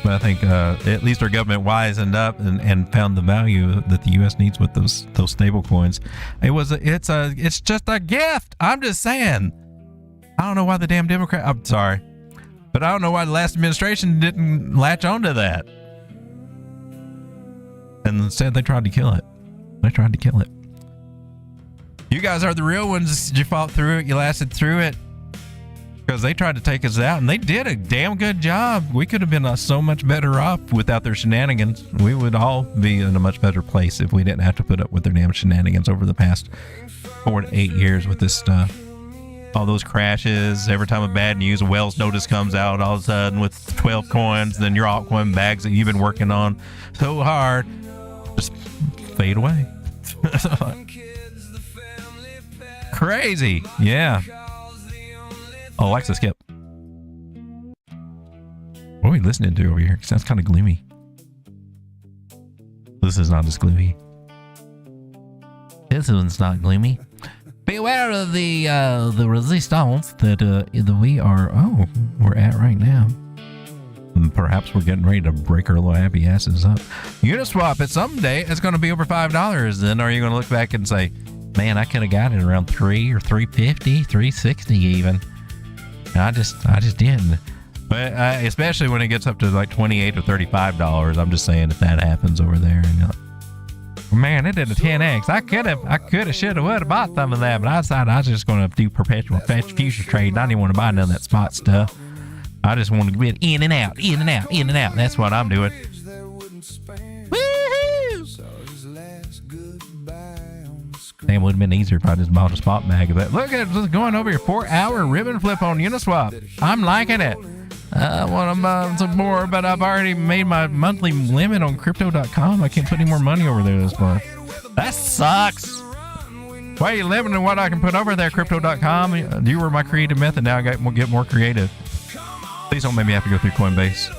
But I think at least our government wisened up and found the value that the U.S. needs with those stable coins. It's just a gift. I'm just saying. I don't know why the damn Democrat. I'm sorry, but I don't know why the last administration didn't latch onto that. And instead, they tried to kill it. You guys are the real ones. You fought through it. You lasted through it. Because they tried to take us out, and they did a damn good job. We could have been so much better off without their shenanigans. We would all be in a much better place if we didn't have to put up with their damn shenanigans over the past 4 to 8 years with this stuff. All those crashes, every time a bad news, a Wells notice comes out all of a sudden with 12 coins, then your altcoin bags that you've been working on so hard just fade away. Crazy. Yeah. Oh, Alexa, skip. What are we listening to over here? It sounds kind of gloomy. This is not as gloomy. This one's not gloomy. Beware of the resistance that we're at right now. And perhaps we're getting ready to break our little happy asses up. Uniswap at some day it's going to be over $5. Then are you going to look back and say, man, I could have got it around $3 or $3.50, $3.60 even. I just didn't. But especially when it gets up to like $28 or $35, I'm just saying if that happens over there, man, it did a 10x. I could have, should have, would have bought some of that, but I decided I was just going to do perpetual future trade. I didn't want to buy none of that spot stuff. I just want to get in and out. That's what I'm doing. Damn, it would have been easier if I just bought a spot bag of that. Look at it, going over your 4-hour ribbon flip on Uniswap. I'm liking it. I want to buy some more, but I've already made my monthly limit on crypto.com. I can't put any more money over there this month. That sucks. Why are you limiting what I can put over there, crypto.com? You were my creative method. Now I got to get more creative. Please don't make me have to go through Coinbase.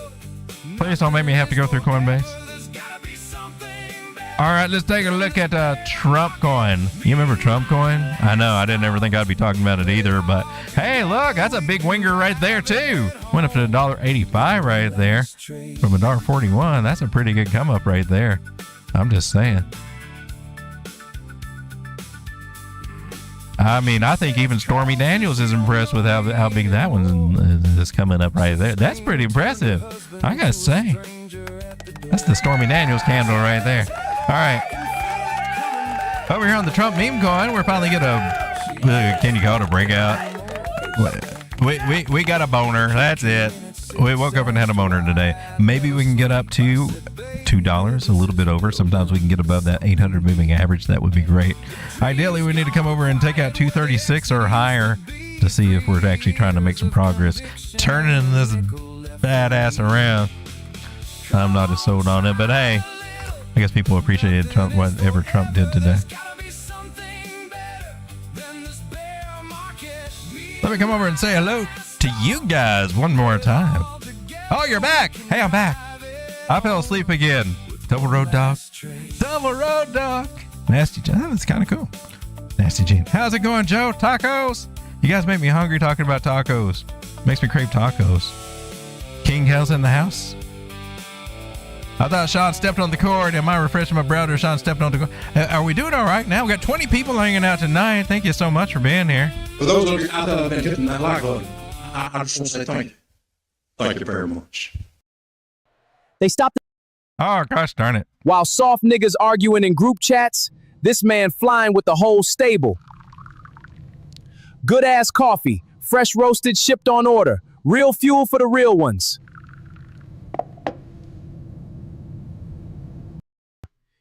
All right, let's take a look at Trump coin. You remember Trump coin? I know, I didn't ever think I'd be talking about it either, but hey, look, that's a big winger right there too. Went up to $1.85 right there from $1.41. That's a pretty good come up right there. I'm just saying. I mean, I think even Stormy Daniels is impressed with how big that one is coming up right there. That's pretty impressive, I gotta say. That's the Stormy Daniels candle right there. All right. Over here on the Trump meme coin, we're finally get can you call it a breakout? We got a boner. That's it. We woke up and had a boner today. Maybe we can get up to $2, a little bit over. Sometimes we can get above that 800 moving average. That would be great. Ideally, we need to come over and take out 236 or higher to see if we're actually trying to make some progress. Turning this badass around. I'm not as sold on it, but hey, I guess people appreciated Trump, whatever Trump did today. Let me come over and say hello to you guys one more time. Oh, you're back. Hey, I'm back. I fell asleep again. Double road dog. Nasty Jane. That was kind of cool. Nasty Jane. How's it going, Joe? Tacos? You guys make me hungry talking about tacos. Makes me crave tacos. King Hell's in the house. I thought Sean stepped on the cord. Am I refreshing my browser? Sean stepped on the cord. Are we doing all right now? We got 20 people hanging out tonight. Thank you so much for being here. For those of you out there that have been hitting that like button, I just want to say thank you. Thank you very much. They stopped. Oh, gosh darn it. While soft niggas arguing in group chats, this man flying with the whole stable. Good ass coffee, fresh roasted, shipped on order. Real fuel for the real ones.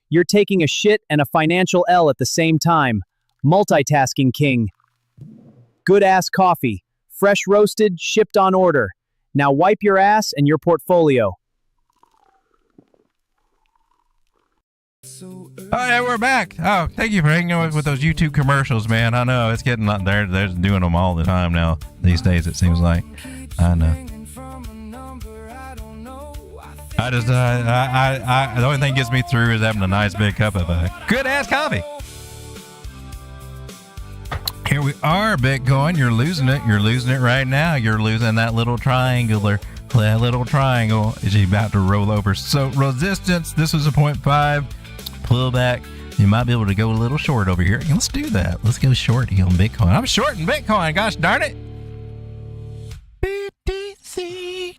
You're taking a shit and a financial L at the same time. Multitasking king. Good ass coffee, fresh roasted, shipped on order. Now wipe your ass and your portfolio. Oh yeah, we're back. Oh, thank you for hanging out with those YouTube commercials, man. I know it's getting out there. They're doing them all the time now these days. It seems like. I know. I just, the only thing gets me through is having a nice big cup of good ass coffee. Here we are, Bitcoin. You're losing it. You're losing it right now. You're losing that little triangular. That little triangle is about to roll over. So resistance. This was a 0.5 pullback. You might be able to go a little short over here. Let's do that. Let's go short on Bitcoin. I'm shorting Bitcoin. Gosh darn it. BTC.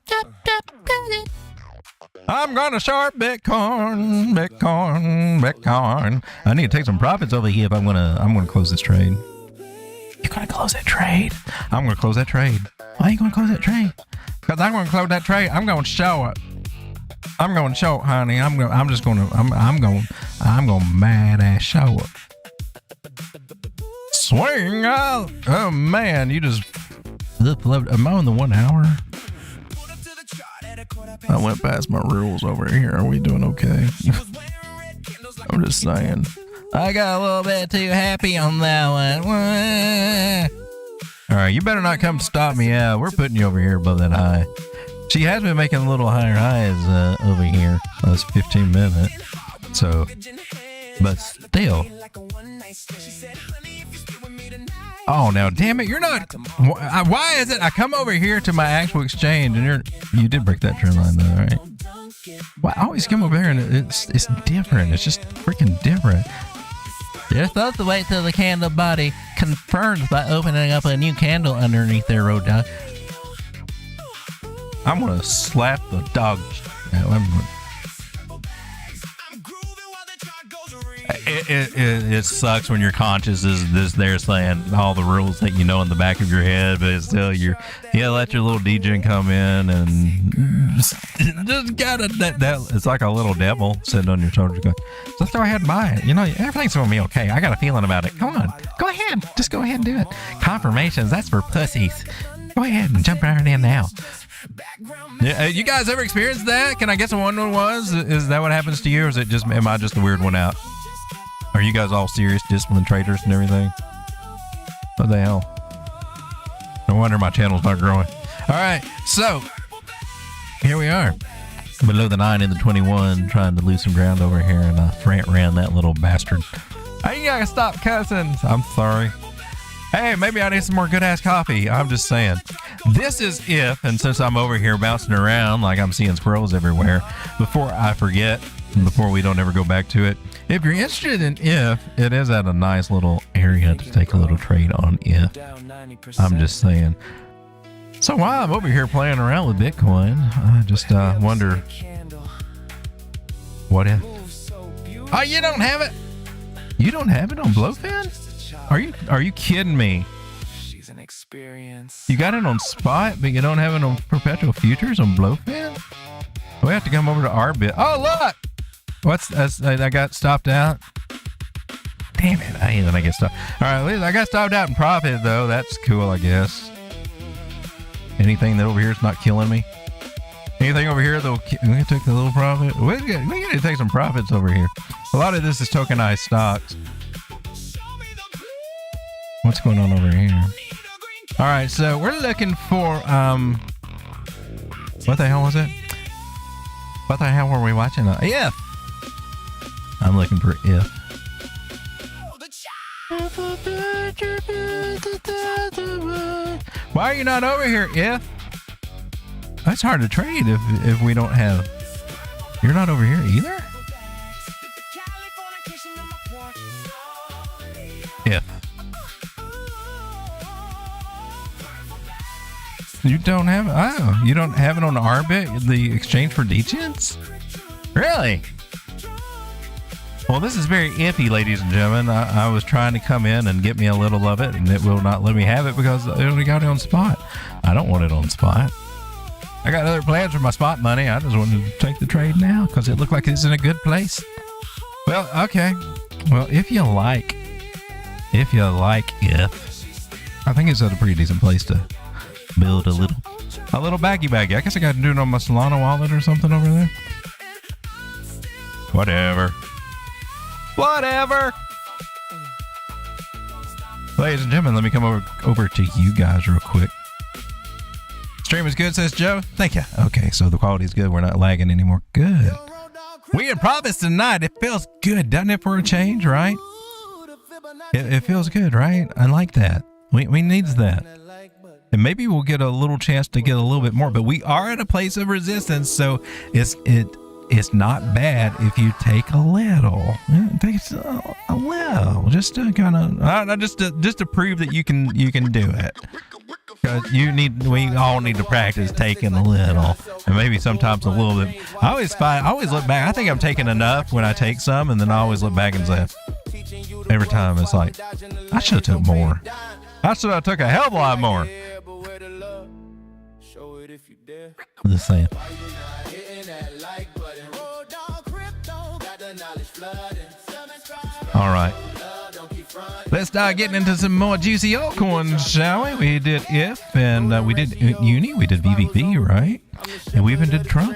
I'm gonna short Bitcoin. I need to take some profits over here if I'm gonna close this trade. You're gonna close that trade? I'm gonna close that trade. Why are you gonna close that trade? Because I'm gonna close that trade. I'm gonna show it. I'm gonna show it, honey. I'm gonna mad ass show it. Swing out. Oh man, you just am I on the 1 hour? I went past my rules over here. Are we doing okay? I'm just saying. I got a little bit too happy on that one. All right, you better not come stop me out. We're putting you over here above that high. She has been making a little higher highs over here. That's 15 minutes. So, but still. Oh, now, damn it, you're not. Why is it I come over here to my actual exchange and you did break that trend line though, right? Well, I always come over here and it's different. It's just freaking different. You're supposed to wait till the candle body confirms by opening up a new candle underneath their road dog. I'm gonna slap the dog. It sucks when your conscience is this there saying all the rules that you know in the back of your head, but it's still you let your little DJ come in and just got that it's like a little devil sitting on your shoulder going, let's go ahead and buy it. You know, everything's gonna be okay. I got a feeling about it. Come on, go ahead, just go ahead and do it. Confirmations, that's for pussies. Go ahead and jump right in now. Yeah, you guys ever experienced that? Can I guess what one was? Is that what happens to you, or is it just am I just the weird one out? Are you guys all serious, disciplined traders and everything? What the hell? No wonder my channel's not growing. All right, so here we are, below the 9 in the 21, trying to lose some ground over here, and I ran that little bastard. Hey, you gotta stop cussing. I'm sorry. Hey, maybe I need some more good ass coffee. I'm just saying. This is if, and since I'm over here bouncing around like I'm seeing squirrels everywhere, before I forget, and before we don't ever go back to it, if you're interested in if, it is at a nice little area to take a little trade on if. I'm just saying. So while I'm over here playing around with Bitcoin, I just wonder, what if? Oh, you don't have it? You don't have it on Blowfin? Are you kidding me? You got it on spot, but you don't have it on perpetual futures on Blowfin? We have to come over to our bit. Oh, look! I got stopped out. Damn it! I hate when I get stopped. All right, at least I got stopped out in profit though. That's cool, I guess. Anything that over here is not killing me. Anything over here that'll we can take the little profit. We got to take some profits over here. A lot of this is tokenized stocks. What's going on over here? All right, so we're looking for what the hell was it? What the hell were we watching? If. I'm looking for if. Why are you not over here, if? That's hard to trade if we don't have. You're not over here either? If. You don't have it? Oh, you don't have it on the Arbit, the exchange for degens? Really? Well, this is very iffy, ladies and gentlemen. I was trying to come in and get me a little of it, and it will not let me have it because it only got it on spot. I don't want it on spot. I got other plans for my spot money. I just wanted to take the trade now because it looked like it's in a good place. Well, okay. Well, if you like if, I think it's at a pretty decent place to build a little baggy. I guess I got to do it on my Solana wallet or something over there. Whatever. Whatever. Ladies and gentlemen, let me come over to you guys real quick. Stream is good, says Joe. Thank you. Okay, so the quality is good. We're not lagging anymore. Good. We in profits tonight. It feels good, doesn't it, for a change, right? It feels good, right? I like that. We needs that. And maybe we'll get a little chance to get a little bit more, but we are at a place of resistance, so it's not bad if you take a little. Take a little, just to kind of, just to prove that you can do it. Because we all need to practice taking a little, and maybe sometimes a little bit. I always look back. I think I'm taking enough when I take some, and then I always look back and say, every time it's like, I should have took more. I should have took a hell of a lot more. Just saying. All right. Let's start getting into some more juicy altcoins, shall we? We did IF, and we did Uni, we did VVV, right? And we even did Trump.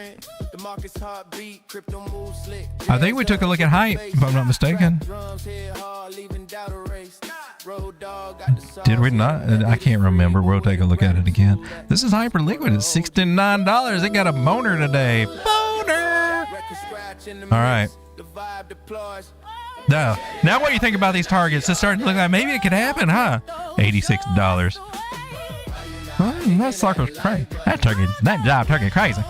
I think we took a look at Hype, if I'm not mistaken. Did we not? I can't remember. We'll take a look at it again. This is Hyperliquid at $69. It got a boner today. Boner! All right. Now what do you think about these targets? It's starting to look like maybe it could happen, huh? $86. Well, that sucker's crazy. That job target crazy.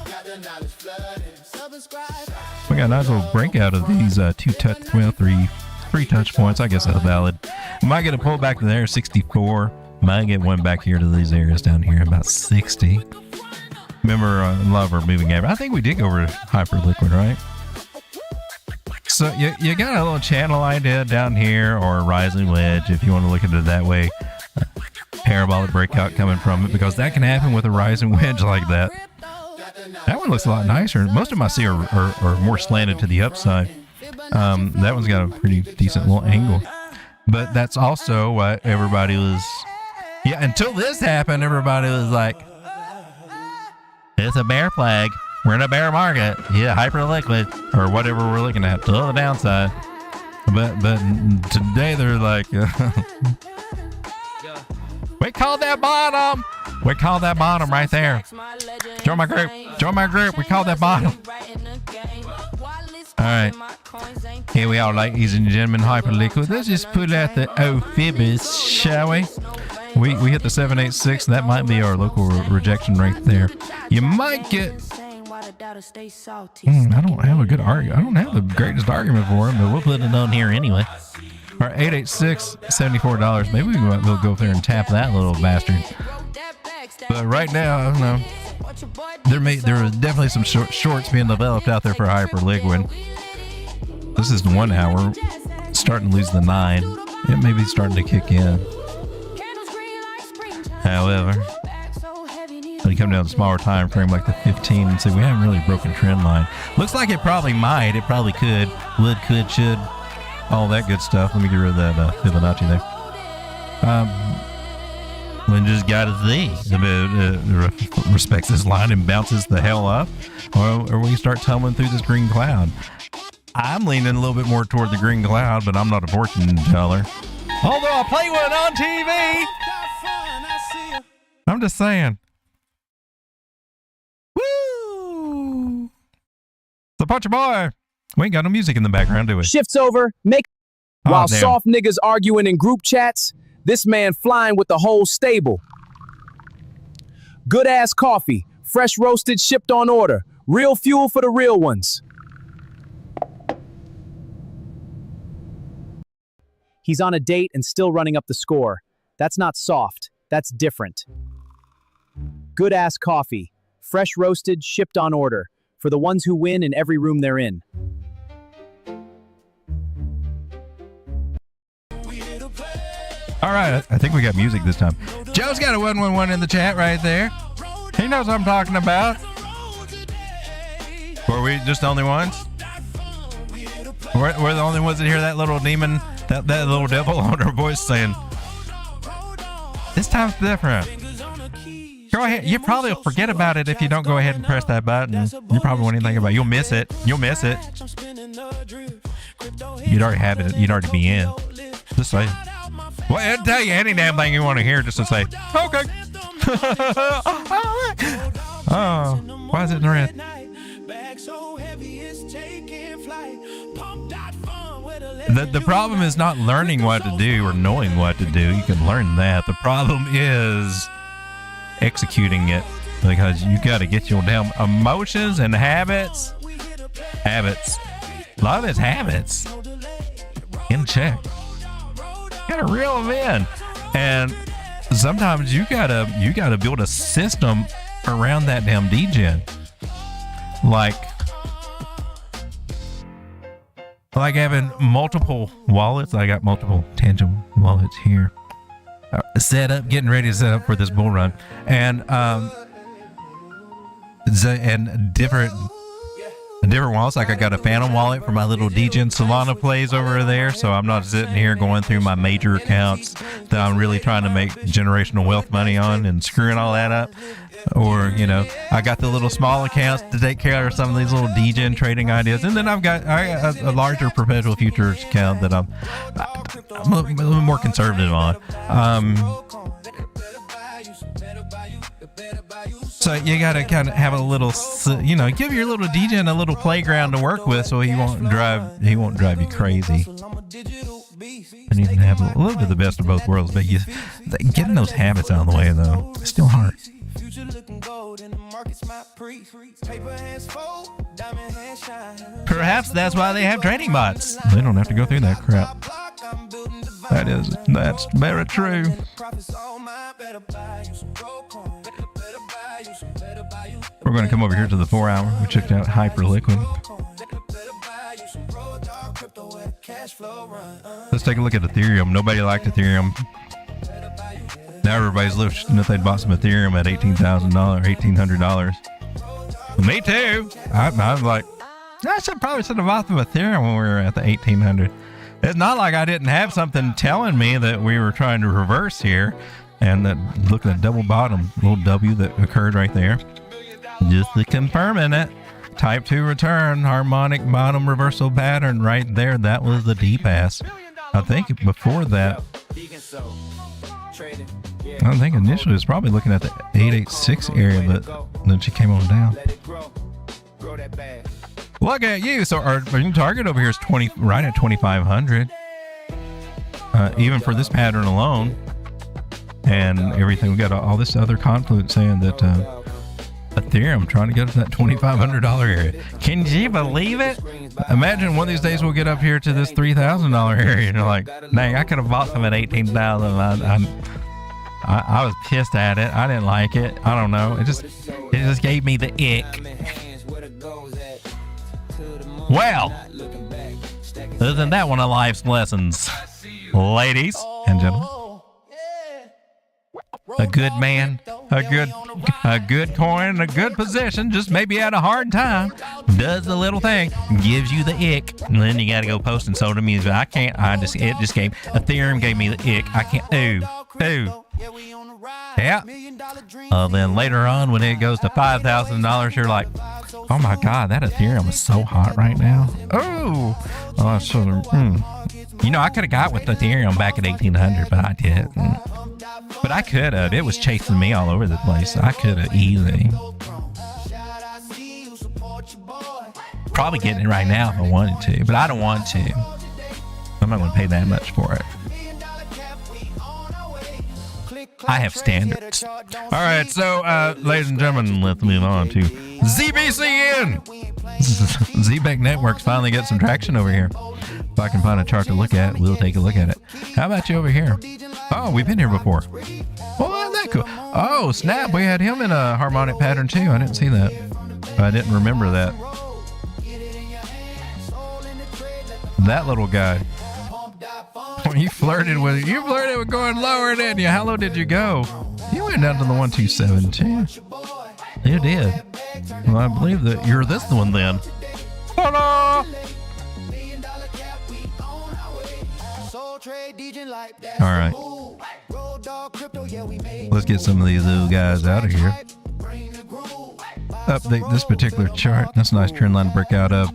We got a nice little breakout of these three touch points. I guess that's valid. Might get a pullback to there, 64. Might get one back here to these areas down here, about 60. Remember, a lot of our moving average. I think we did go over to Hyperliquid, right? So you got a little channel idea down here, or a rising wedge, if you want to look at it that way. Parabolic breakout coming from it, because that can happen with a rising wedge like that. That one looks a lot nicer. Most of them I see are more slanted to the upside. That one's got a pretty decent little angle. But that's also what everybody was... Yeah, until this happened, everybody was like, it's a bear flag. We're in a bear market. Yeah, Hyperliquid, or whatever we're looking at, to the downside. But today they're like, we called that bottom. We called that bottom right there. Join my group. Join my group. We called that bottom. All right. Here we are, ladies and gentlemen, Hyperliquid. Let's just put out the Fibs, shall we? We hit the 786. That might be our local rejection right there. You might get... I don't have a good argument. I don't have the greatest argument for him, but we'll put it on here anyway. All right, 886, $74. Maybe we'll go up there and tap that little bastard. But right now, I don't know. There are definitely some shorts being developed out there for Hyperliquid. This is the 1 hour, starting to lose the 9. It may be starting to kick in. However, when you come down to a smaller time frame like the 15 and say we haven't really broken trend line. Looks like it probably might. It probably could. Would, could, should. All that good stuff. Let me get rid of that Fibonacci there. We just got to see if it respects this line and bounces the hell up, or we start tumbling through this green cloud. I'm leaning a little bit more toward the green cloud, but I'm not a fortune teller. Although I play one on TV. I'm just saying. Woo! So, Puncher Boy, we ain't got no music in the background, do we? Shifts over, while soft niggas arguing in group chats, this man flying with the whole stable. Good ass coffee, fresh roasted, shipped on order. Real fuel for the real ones. He's on a date and still running up the score. That's not soft, that's different. Good ass coffee, fresh roasted, shipped on order. For the ones who win in every room they're in. All right, I think we got music this time. Joe's got a 111 in the chat right there. He knows what I'm talking about. Were we just the only ones? We're the only ones that hear that little demon, that little devil on our voice saying, this time's different. Go ahead. You probably will forget about it if you don't go ahead and press that button. You probably won't even think about it. You'll miss it. You'll miss it. you'd already have it. You'd already be in. Just say. Well, it'll tell you any damn thing you want to hear just to say, okay. Oh, why is it in red? The problem is not learning what to do or knowing what to do. You can learn that. The problem is executing it, because you got to get your damn emotions and habits. A lot of it's habits in check. You gotta reel them in, and sometimes you gotta build a system around that damn degen, like having multiple wallets. I got multiple tangible wallets here set up, getting ready to set up for this bull run, and different wallets. Like I got a phantom wallet for my little degen Solana plays over there, so I'm not sitting here going through my major accounts that I'm really trying to make generational wealth money on and screwing all that up. Or, you know, I got the little small accounts to take care of some of these little degen trading ideas, and then I got a larger perpetual futures account that I'm a little more conservative on. So you gotta kind of have a little, you know, give your little degen a little playground to work with, so he won't drive you crazy. And you can have a little bit of the best of both worlds, but getting those habits out of the way though, it's still hard. Perhaps that's why they have trading bots. They don't have to go through that crap. That's very true. We're going to come over here to the 4 hour. We checked out Hyperliquid. Let's take a look at Ethereum. Nobody liked Ethereum. Now everybody's wishing that they'd bought some Ethereum at $18,000, $1,800. Me too. I was like, I probably should have bought some Ethereum when we were at the 1,800. It's not like I didn't have something telling me that we were trying to reverse here, and that look at that double bottom, little W that occurred right there, just to confirming it. Type 2 return, harmonic bottom reversal pattern right there. That was the D-pass. I think before that, I think initially it was probably looking at the 886 area, but then she came on down. Look at you. So our target over here is right at 2,500. Even for this pattern alone and everything, we got all this other confluence saying that Ethereum trying to get to that $2,500 area. Can you believe it? Imagine one of these days we'll get up here to this $3,000 area and you're like, dang, I could have bought them at 18,000. I was pissed at it. I didn't like it. I don't know. It just gave me the ick. Well, isn't that one of life's lessons, ladies and gentlemen? A good man, a good coin, a good position, just maybe had a hard time, does the little thing, gives you the ick, and then you got to go post and social media. I can't. It just gave Ethereum gave me the ick. I can't. Ooh. Yeah. Then later on, when it goes to $5,000, you're like, oh my God, that Ethereum is so hot right now. You know, I could have got with Ethereum back at 1,800, but I didn't. But I could have. It was chasing me all over the place. I could have easily. Probably getting it right now if I wanted to, but I don't want to. I'm not going to pay that much for it. I have standards. All right, so ladies and gentlemen, let's move on to ZBCN. ZBEC Networks finally get some traction over here. If I can find a chart to look at, we'll take a look at it. How about you over here? Oh, we've been here before. Well, isn't that cool? Oh, snap. We had him in a harmonic pattern too. I didn't see that. I didn't remember that. That little guy. You flirted with going lower, didn't you? How low did you go? You went down to the 1,272. You did. Well, I believe that you're this one then. Ta-da! All right. Let's get some of these little guys out of here. Update this particular chart. That's a nice trend line to break out of.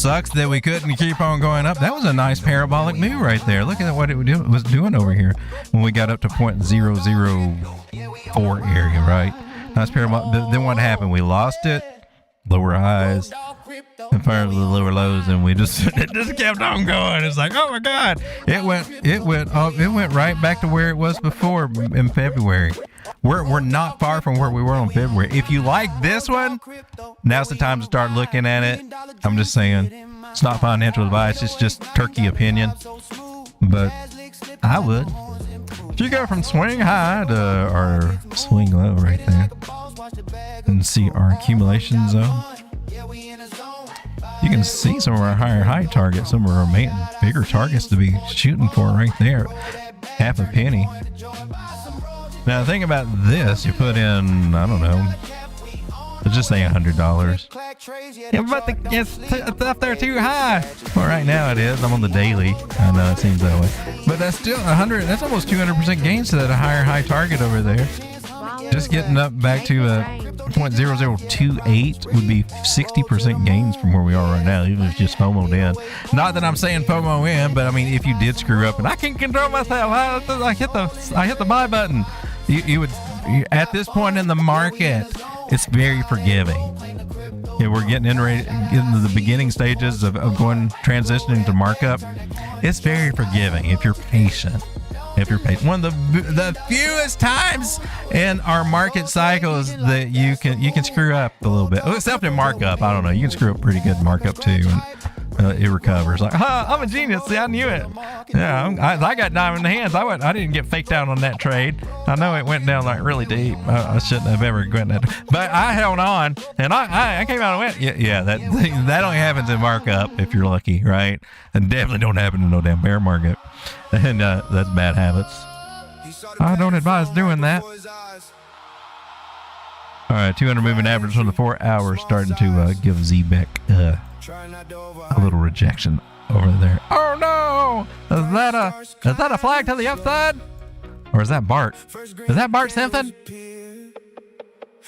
sucks that we couldn't keep on going up. That was a nice parabolic move right there. Look at what it was doing over here when we got up to 0.004 area, right? Nice parabolic. Then what happened? We lost it. Lower highs and finally the lower lows, and we just it just kept on going. It's like, oh my god, it went right back to where it was before in February. We're not far from where we were in February. If you like this one, now's the time to start looking at it. I'm just saying, it's not financial advice, it's just turkey opinion, but I would. If you go from swing high to our swing low right there and see our accumulation zone, you can see some of our higher high targets, some of our bigger targets to be shooting for right there. Half a penny. Now the thing about this, you put in, I don't know, let's just say $100. Yeah, but it's up there too high. Well, right now it is. I'm on the daily. I know it seems that way, but that's still 100. That's almost 200% gains to that higher high target over there. Just getting up back to 0.0028 would be 60% gains from where we are right now, even if it's just FOMO'd in. Not that I'm saying FOMO in, but I mean, if you did screw up, and I can't control myself, I hit the buy button. You at this point in the market, it's very forgiving. Yeah, we're getting into the beginning stages of transitioning to markup. It's very forgiving if you're patient. One of the fewest times in our market cycles that you can screw up a little bit. Except in markup, I don't know. You can screw up pretty good in markup too, and it recovers. Like, I'm a genius. See, I knew it. Yeah, I got diamond in the hands. I didn't get faked out on that trade. I know it went down like really deep. I shouldn't have ever went that, but I held on, and I came out and went. Yeah, that only happens in markup if you're lucky, right? And definitely don't happen in no damn bear market. And that's bad habits. I don't advise doing that. All right, 200 moving average from the 4 hours starting to give ZBEC a little rejection over there. Oh no! Is that a flag to the upside? Or is that Bart? Is that Bart Simpson?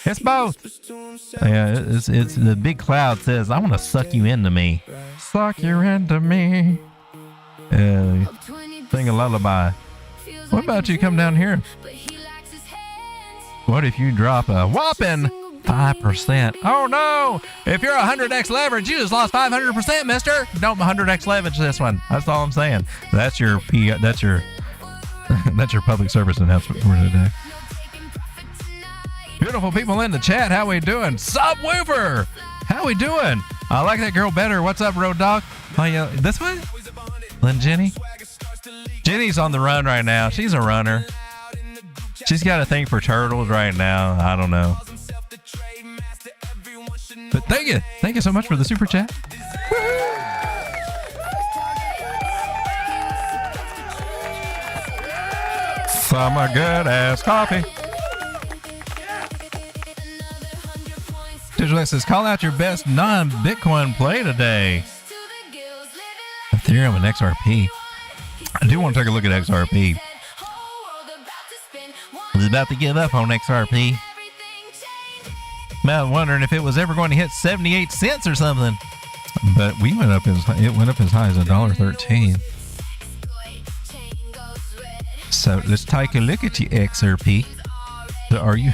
It's both. Yeah, it's the big cloud says, I want to suck you into me. Suck you into me. Sing a lullaby. What about you come down here? What if you drop a whopping 5%? Oh no! If you're 100x leverage, you just lost 500%, mister. Don't 100x leverage this one. That's all I'm saying. That's your that's your public service announcement for today. Beautiful people in the chat, how we doing? Subwoofer! How we doing? I like that girl better. What's up, Road Dog? Oh yeah, this one? Lynn Jenny? Jenny's on the run right now. She's a runner. She's got a thing for turtles right now. I don't know. But thank you. Thank you so much for the super chat. Some good ass coffee. Digital X says, call out your best non-Bitcoin play today. Ethereum and XRP. I do want to take a look at XRP. I was about to give up on XRP. I'm wondering if it was ever going to hit 78 cents or something. But it went up as high as $1.13. So let's take a look at you, XRP. So are you?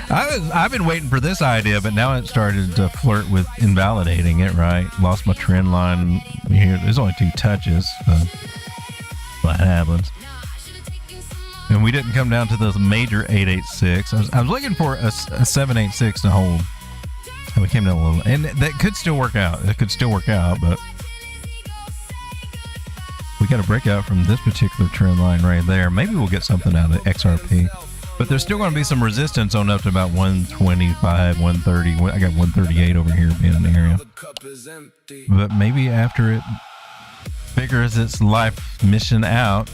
I've been waiting for this idea, but now it started to flirt with invalidating it. Right? Lost my trend line here. There's only 2 touches. So what happens? And we didn't come down to this major 886. I was looking for a 786 to hold. And we came down a little, and that could still work out. It could still work out, but we got a breakout from this particular trend line right there. Maybe we'll get something out of XRP. But there's still going to be some resistance on up to about 125, 130. I got 138 over here being in the area. But maybe after it figures its life mission out,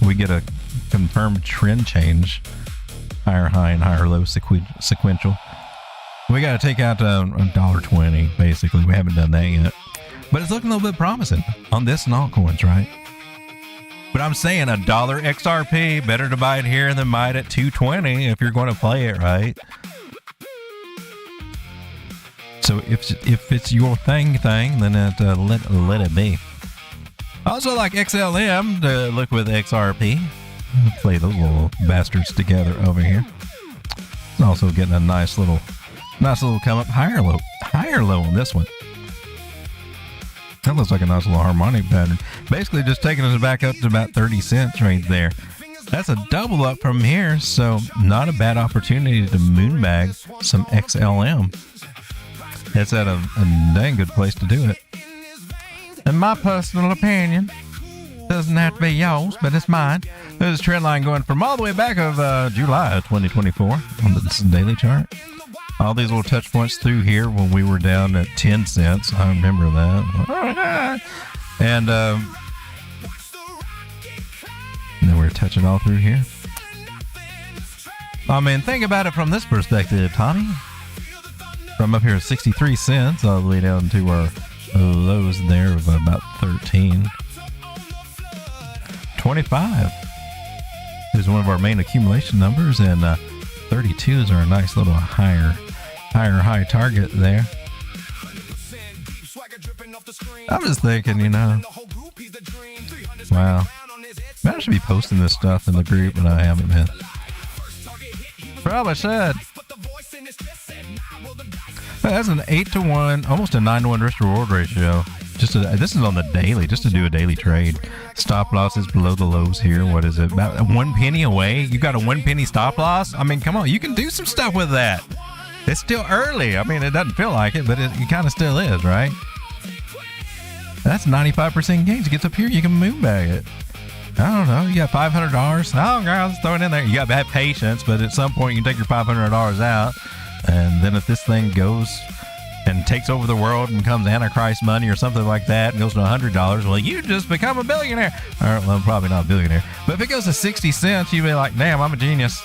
we get a confirmed trend change. Higher high and higher low sequential. We got to take out $1.20, basically. We haven't done that yet. But it's looking a little bit promising on this and altcoins, right? But I'm saying $1 XRP, better to buy it here than buy it at $2.20 if you're going to play it, right? So So if it's your thing, then let it be. I also like XLM to look with XRP. Play those little bastards together over here. It's also getting a nice little come up, higher low on this one. That looks like a nice little harmonic pattern. Basically just taking us back up to about 30 cents right there. That's a double up from here, so not a bad opportunity to moonbag some XLM. It's at a dang good place to do it. In my personal opinion, doesn't have to be yours, but it's mine. There's a trend line going from all the way back of July of 2024 on the daily chart. All these little touch points through here when we were down at 10 cents. I remember that. And then we're touching all through here. I mean, think about it from this perspective, Tommy. From up here at 63 cents all the way down to our lows there of about 13. 25 is one of our main accumulation numbers, and 32s are a nice little higher high target there. I'm just thinking, wow, I should be posting this stuff in the group, but I haven't been. Probably should. That's an 8-to-1, almost a 9-to-1 risk reward ratio. This is on the daily, just to do a daily trade. Stop losses below the lows here. What is it? About 1 penny away? You got a 1 penny stop loss? I mean, come on, you can do some stuff with that. It's still early. I mean, it doesn't feel like it, but it kind of still is, right? That's 95% gains. It gets up here, you can moonbag it. I don't know. You got $500. Oh, guys, throw it in there. You got to have patience, but at some point you can take your $500 out. And then if this thing goes and takes over the world and becomes Antichrist money or something like that and goes to $100, well, you just become a billionaire. Or, well, probably not a billionaire. But if it goes to 60 cents, you'd be like, damn, I'm a genius.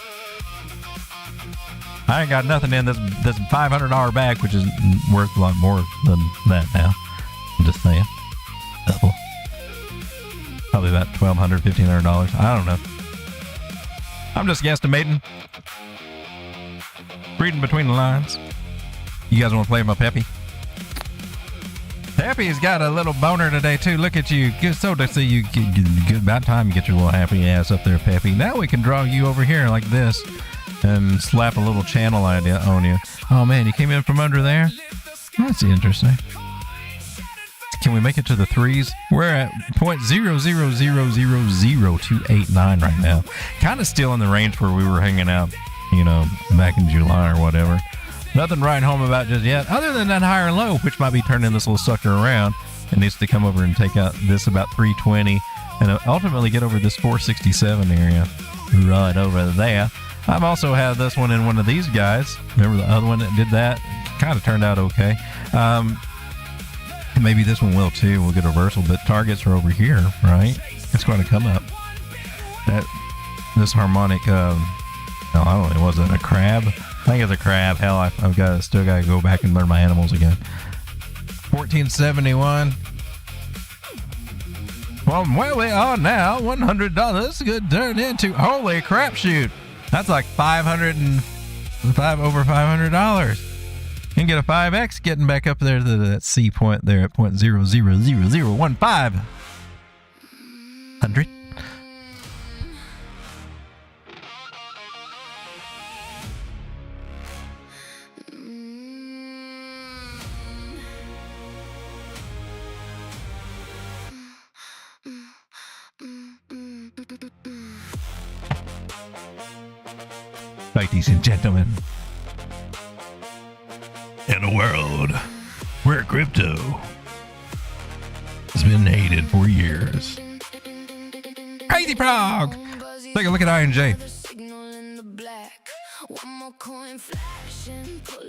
I ain't got nothing in this $500 bag, which is worth a lot more than that now. I'm just saying. Double. Probably about $1,200, $1,500. I don't know. I'm just guesstimating. Reading between the lines. You guys want to play my Pepe? Pepe's got a little boner today too. Look at you. Good, so to see you. Good about time you get your little happy ass up there, Pepe. Now we can draw you over here like this and slap a little channel idea on you. Oh man, you came in from under there? That's interesting. Can we make it to the threes? We're at 0.0000289 right now. Kind of still in the range where we were hanging out, back in July or whatever. Nothing right home about just yet, other than that higher low, which might be turning this little sucker around. It needs to come over and take out this about 320 and ultimately get over this 467 area right over there. I've also had this one in one of these guys. Remember the other one that did that? Kind of turned out okay. Maybe this one will too. We'll get a reversal, but targets are over here, right? It's going to come up. This harmonic, I don't know, was it a crab? I think it's a crab. Hell, I've still got to go back and learn my animals again. 1471. From where we are now, $100 could turn into holy crap shoot. That's like over $500. You can get a 5x getting back up there to that C point there at 0.000015. 100. Ladies and gentlemen, in a world where crypto has been hated for years. Crazy Frog! Take a look at INJ.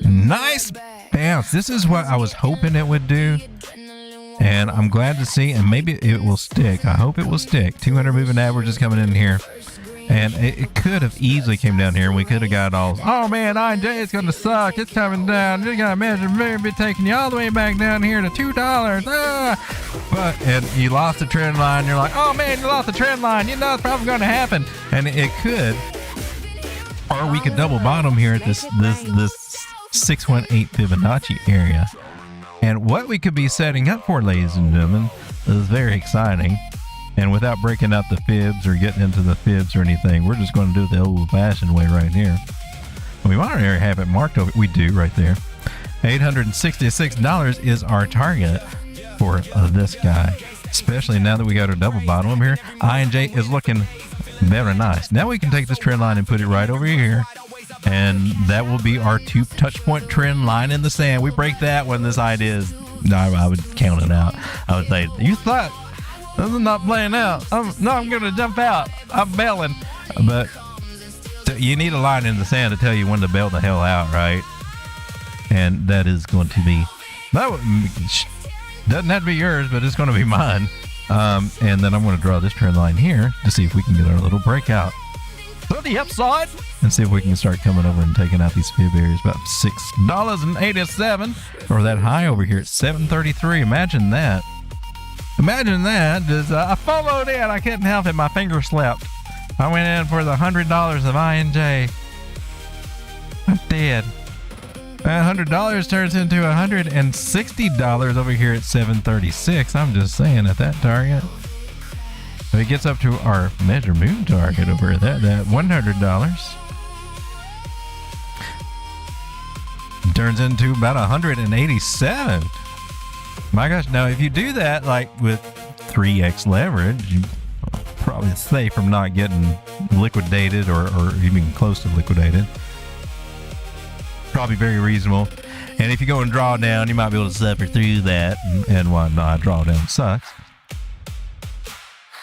Nice bounce. This is what I was hoping it would do. And I'm glad to see, and maybe it will stick. I hope it will stick. 200 moving average is coming in here. And it could have easily came down here, and we could have got all, oh man, INJ is going to suck. It's coming down. You got to measure maybe taking you all the way back down here to $2. And you lost the trend line. You're like, oh man, you lost the trend line. You know it's probably going to happen. And it could. Or we could double bottom here at this 618 Fibonacci area. And what we could be setting up for, ladies and gentlemen, is very exciting. And without breaking out the fibs or getting into the fibs or anything, we're just going to do it the old-fashioned way right here. We might already have it marked over. We do right there. $866 is our target for this guy, especially now that we got our double bottom over here. INJ is looking very nice. Now we can take this trend line and put it right over here, and that will be our 2 touch point trend line in the sand. We break that when this idea is, no, I would count it out. I would say, you thought this is not playing out. I'm going to jump out. I'm bailing. But you need a line in the sand to tell you when to bail the hell out, right? And that is going to be, doesn't have to be yours, but it's going to be mine. And then I'm going to draw this trend line here to see if we can get our little breakout to the upside and see if we can start coming over and taking out these fib areas. About $6.87 or that high over here at 733. Imagine that. Imagine that. Just, I followed in. I couldn't help it. My finger slipped. I went in for the $100 of INJ. I did. That $100 turns into $160 over here at 736. I'm just saying at that target. If it gets up to our measure move target over that $100 turns into about 187. My gosh, now if you do that like with 3x leverage, you probably safe from not getting liquidated or even close to liquidated. Probably very reasonable. And if you go and draw down, you might be able to suffer through that and whatnot. Drawdown sucks.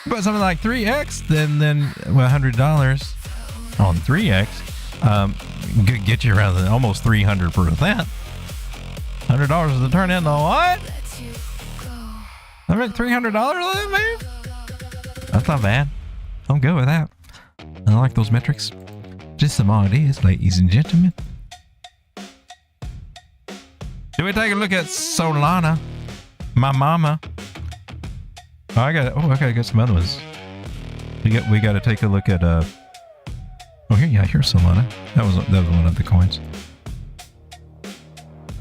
But something like 3x, then $100 on 3x could get you around almost 300%. $100 is the turn into what? I meant $300 on that, man. That's not bad. I'm good with that. I like those metrics. Just some ideas, ladies and gentlemen. Should we take a look at Solana? My mama. Oh, I gotta get some other ones. We got to take a look at oh here's Solana. That was one of the coins.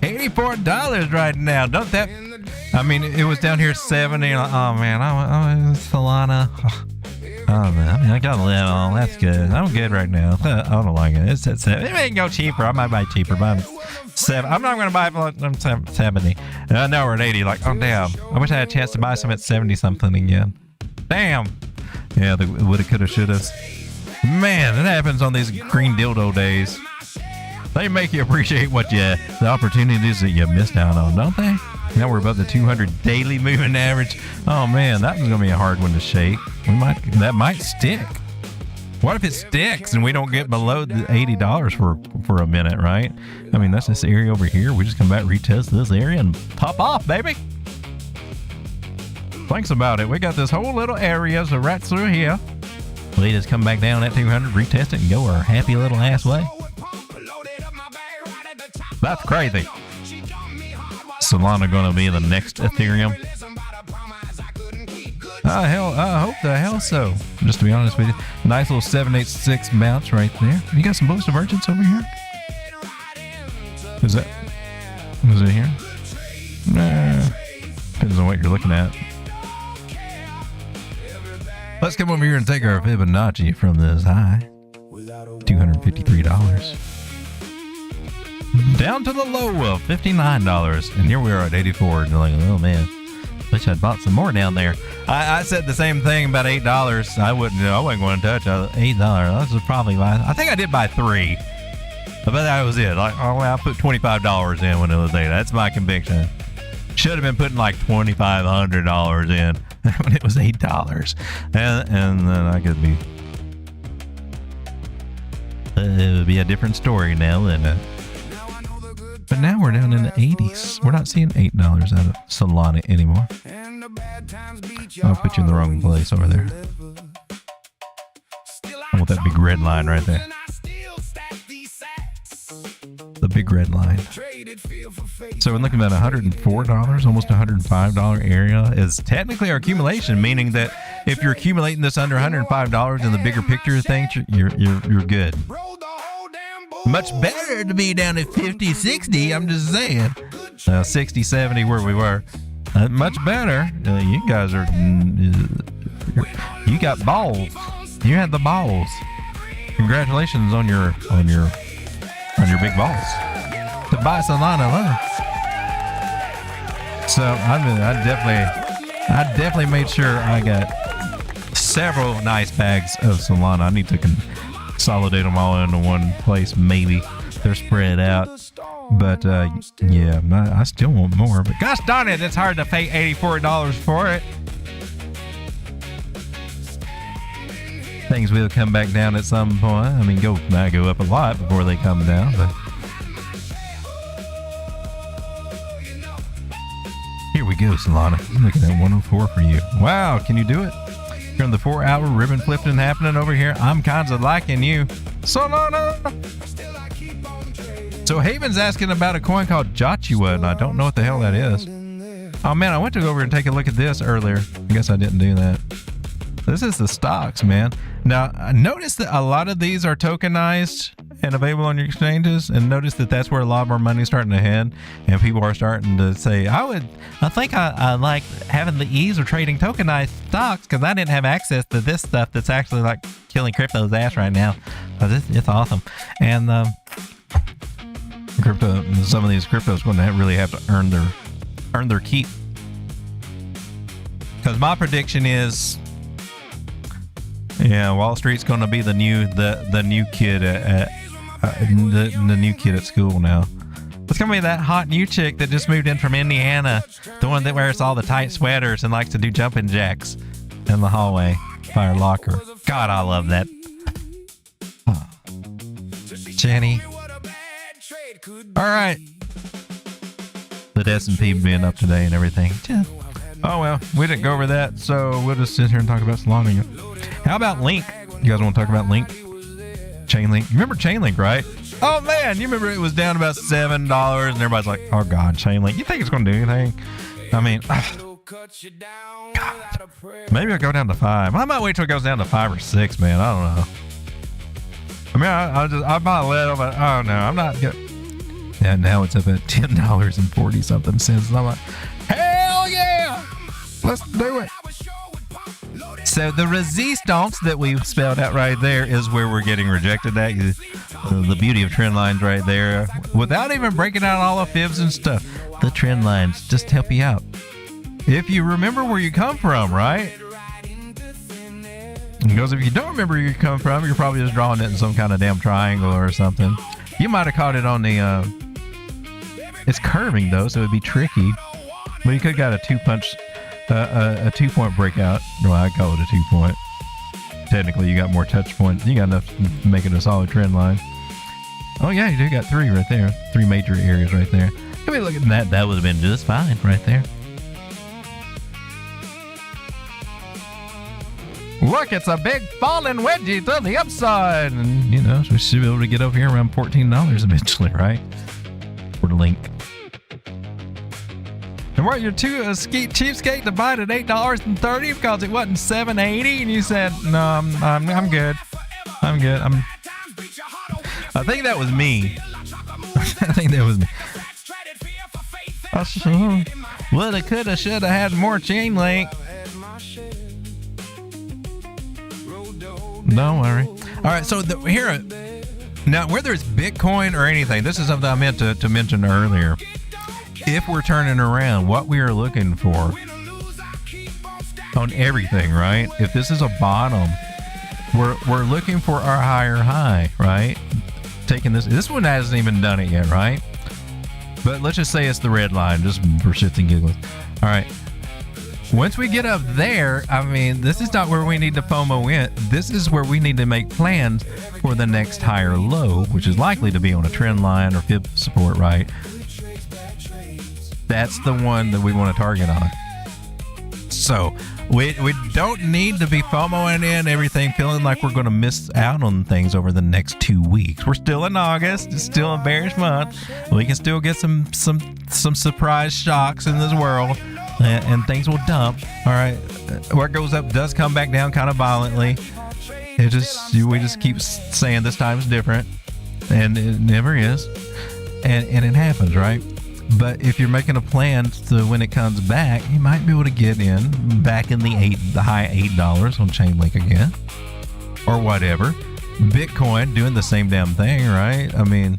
$84 right now. Don't that? I mean, it was down here 70. Oh man, Solana. Oh man, I mean, I got a little. That's good. I'm good right now. I don't like it. It's at 7. It may go cheaper. I might buy cheaper, but I'm 7. I'm not going to buy it. I'm 70. Now we're at 80. Like, oh damn. I wish I had a chance to buy some at 70 something again. Damn. Yeah, the woulda, coulda, shoulda. Man, it happens on these green dildo days. They make you appreciate the opportunities that you missed out on, don't they? Now we're above the 200 daily moving average. Oh man, that was gonna be a hard one to shake. That might stick. What if it sticks and we don't get below the $80 for a minute, right? I mean, that's this area over here. We just come back, retest this area, and pop off, baby. Thanks about it. We got this whole little area, so right through here. We just come back down at 200, retest it, and go our happy little ass way. That's crazy. Solana gonna be the next Ethereum? I hope the hell so. Just to be honest with you. Nice little 786 bounce right there. You got some boost divergence over here? Was it here? Nah. Depends on what you're looking at. Let's come over here and take our Fibonacci from this high. $253. Down to the low of $59. And here we are at 84. And like, oh man. Wish I'd bought some more down there. I said the same thing about $8. I wasn't going to touch $8. That was probably I think I did buy 3. But that was it. Like, oh, well, I put $25 in when it was 8. That's my conviction. Should have been putting like $2,500 in when it was $8. And then I could be. It would be a different story now, wouldn't it? But now we're down in the 80s. We're not seeing $8 out of Solana anymore. I'll put you in the wrong place over there. I want that big red line right there. The big red line. So we're looking at $104, almost $105 area is technically our accumulation, meaning that if you're accumulating this under $105 in the bigger picture of things, you're good. Much better to be down at 50, 60. I'm just saying. 60, 70 where we were. Much better. You guys are. You got balls. You had the balls. Congratulations on your big balls to buy Solana alone. So I definitely made sure I got several nice bags of Solana. I need to consolidate them all into one place. Maybe they're spread out, but yeah, I still want more. But gosh darn it, it's hard to pay $84 for it. Things will come back down at some point. I mean, might go up a lot before they come down, but here we go, Solana. I'm looking at 104 for you. Wow, can you do it? You're on the 4-hour ribbon flipping happening over here. I'm kinds of liking you, Solana. So Haven's asking about a coin called Joshua, and I don't know what the hell that is. Oh man, I went to go over and take a look at this earlier. I guess I didn't do that. This is the stocks, man. Now, I noticed that a lot of these are tokenized and available on your exchanges, and notice that that's where a lot of our money is starting to head, and people are starting to say, I think I like having the ease of trading tokenized stocks because I didn't have access to this stuff that's actually like killing crypto's ass right now. It's awesome. And some of these cryptos going to really have to earn their keep. Because my prediction is, yeah, Wall Street's going to be the new kid at the new kid at school now. It's going to be that hot new chick that just moved in from Indiana, the one that wears all the tight sweaters and likes to do jumping jacks in the hallway by her locker. God, I love that. Oh. Jenny. All right. The S&P being up today and everything. Oh well, we didn't go over that, so we'll just sit here and talk about Solana. How about Link? You guys want to talk about Link? Chainlink. You remember Chainlink, right? Oh man, you remember it was down about $7 and everybody's like, oh God, Chainlink. You think it's going to do anything? I mean, God. Maybe it'll go down to 5. I might wait till it goes down to 5 or 6, man. I don't know. I mean, I might let them, but oh no, I'm not good. Yeah, now it's up at $10.40 something cents. And I'm like, hell yeah! Let's do it. So the resistance that we spelled out right there is where we're getting rejected at. The beauty of trend lines right there. Without even breaking out all the fibs and stuff. The trend lines just help you out. If you remember where you come from, right? Because if you don't remember where you come from, you're probably just drawing it in some kind of damn triangle or something. You might have caught it on the... it's curving though, so it'd be tricky. But you could have got a 2-point breakout. Well, I call it a 2-point. Technically, you got more touch points. You got enough to make it a solid trend line. Oh yeah, you do got 3 right there. 3 major areas right there. Let me look at that. That would have been just fine right there. Look, it's a big falling wedgie to the upside. And, you know, so we should be able to get over here around $14 eventually, right? For the Link. And what, you're too cheapskate to buy it at $8.30 because it wasn't $7.80, and you said, no, I'm good. I'm good. I think that was me. I think that was me. Woulda, coulda, shoulda had more Chainlink. Don't worry. All right, so here, now whether it's Bitcoin or anything, this is something I meant to mention earlier. If we're turning around, what we are looking for on everything, right? If this is a bottom, we're looking for our higher high, right? Taking this one hasn't even done it yet, right? But let's just say it's the red line, just for shits and giggles. All right. Once we get up there, I mean, this is not where we need to FOMO in. This is where we need to make plans for the next higher low, which is likely to be on a trend line or fib support, right? That's the one that we want to target on. So we don't need to be FOMOing in everything, feeling like we're going to miss out on things over the next 2 weeks. We're still in August. It's still a bearish month. We can still get some surprise shocks in this world. And things will dump. All right, what goes up does come back down kind of violently. We just keep saying this time's different. and it never is, and it happens, right? But if you're making a plan to when it comes back, you might be able to get in back in the high $8 on Chainlink again, or whatever. Bitcoin doing the same damn thing, right? I mean,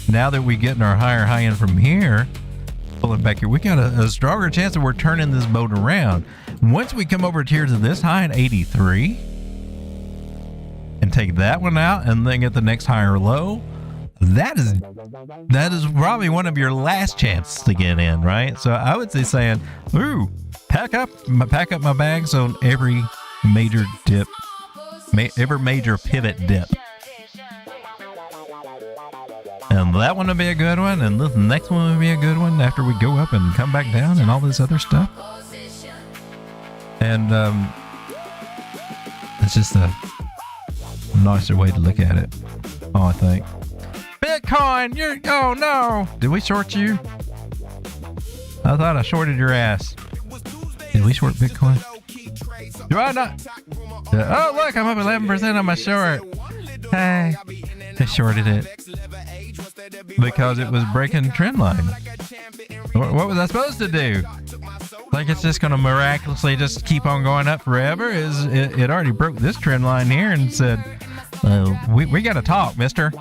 now that we're getting our higher high end from here, pulling back here, we got a stronger chance that we're turning this boat around. Once we come over here to this high at 83 and take that one out and then get the next higher low, that is probably one of your last chances to get in, right? So I would say saying, ooh, pack up my bags on every major dip, every major pivot dip. And that one would be a good one, and this next one would be a good one after we go up and come back down and all this other stuff. And it's just a nicer way to look at it, I think. Bitcoin, oh no! Did we short you? I thought I shorted your ass. Did we short Bitcoin? Do I not? Oh look, I'm up 11% on my short. Hey, I shorted it because it was breaking trend line. What was I supposed to do? Like it's just gonna miraculously just keep on going up forever? It already broke this trend line here and said, we gotta talk, mister.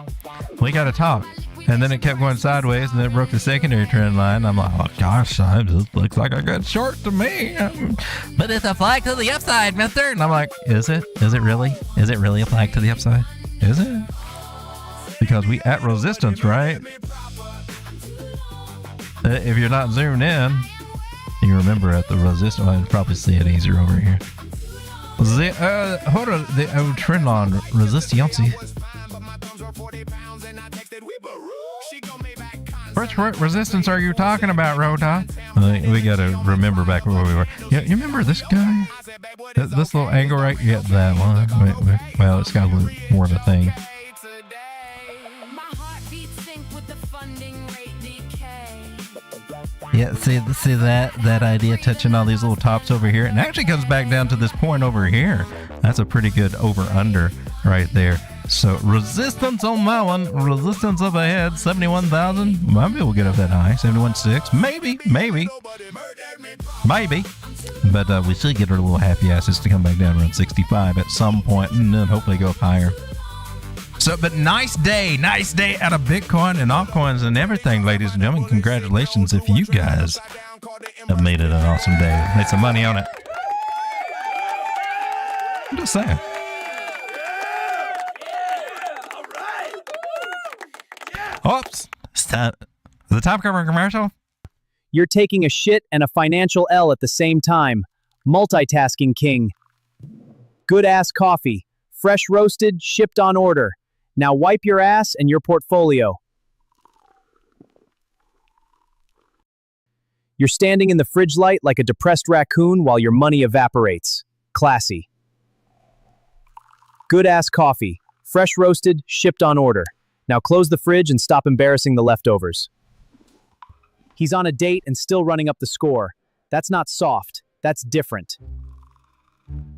We gotta talk. And then it kept going sideways and then it broke the secondary trend line. I'm like, oh gosh, this looks like a good short to me. But it's a flag to the upside, mister. And I'm like, is it? Is it really? Is it really a flag to the upside? Is it? Because we at resistance, right? If you're not zoomed in, you remember at the resistance. I probably see it easier over here. Hold on, the old trend line resistance. Which resistance are you talking about, Roda? We gotta remember back where we were. Yeah, you remember this guy? This little angle right? Yeah, that one. Well, it's got a little more of a thing. Yeah, see that idea touching all these little tops over here, and actually comes back down to this point over here. That's a pretty good over/under right there. So resistance on that one, resistance up ahead, 71,000. Might be able to get up that high, 71.6, maybe. But we should get our little happy asses to come back down around 65 at some point, and then hopefully go up higher. So, but nice day out of Bitcoin and altcoins and everything, ladies and gentlemen. Congratulations if you guys have made it an awesome day. Made some money on it. I'm just saying. Oops. It's time. The top cover commercial? You're taking a shit and a financial L at the same time. Multitasking king. Good ass coffee. Fresh roasted, shipped on order. Now wipe your ass and your portfolio. You're standing in the fridge light like a depressed raccoon while your money evaporates. Classy. Good ass coffee. Fresh roasted, shipped on order. Now close the fridge and stop embarrassing the leftovers. He's on a date and still running up the score. That's not soft. That's different.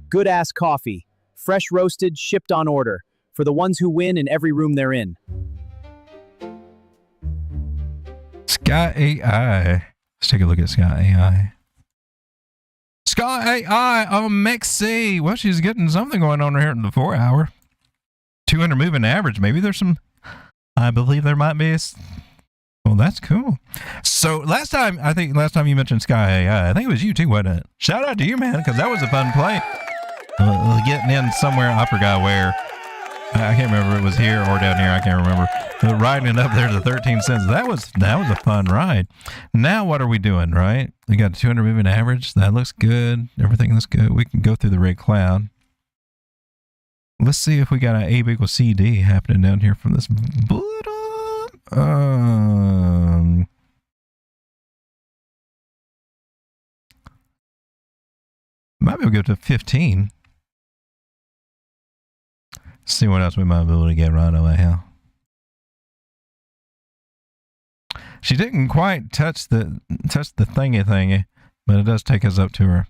Good ass coffee. Fresh roasted, shipped on order. For the ones who win in every room they're in. Sky AI. Let's take a look at Sky AI. Sky AI on Mexi. Well, she's getting something going on here in the 4 hour. 200 moving average. Maybe there's some, I believe there might be. Well, that's cool. So last time you mentioned Sky AI, I think it was you too, wasn't it? Shout out to you, man, because that was a fun play. Getting in somewhere, I forgot where. I can't remember if it was here or down here. I can't remember. But riding it up there to 13 cents. That was a fun ride. Now what are we doing, right? We got 200 moving average. That looks good. Everything looks good. We can go through the red cloud. Let's see if we got an A equals CD happening down here from this bottom. Might be able to go to 15. See what else we might be able to get right away here. She didn't quite touch the thingy, but it does take us up to her.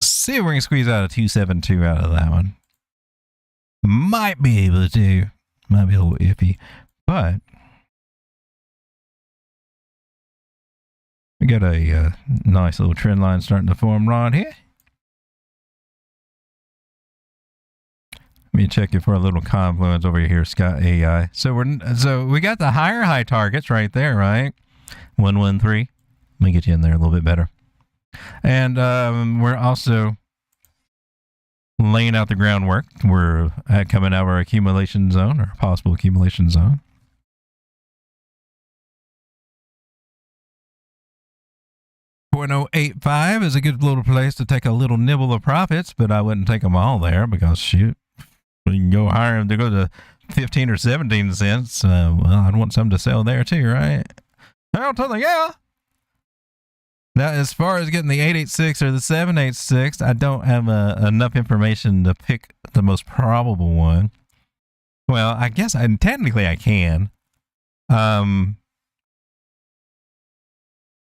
See if we can squeeze out a 272 out of that one. Might be able to. might be a little iffy, but we got a nice little trend line starting to form right here. Let me check it for a little confluence over here, Scott AI. So we got the higher high targets right there, right? 113. Let me get you in there a little bit better. And we're also laying out the groundwork. We're coming out of our accumulation zone, or possible accumulation zone. .085 is a good little place to take a little nibble of profits, but I wouldn't take them all there because shoot, we can go higher to go to 15 or 17 cents. Well, I'd want some to sell there too, right? Hell to the yeah. Now, as far as getting the 886 or the 786, I don't have enough information to pick the most probable one. Well, I guess technically I can.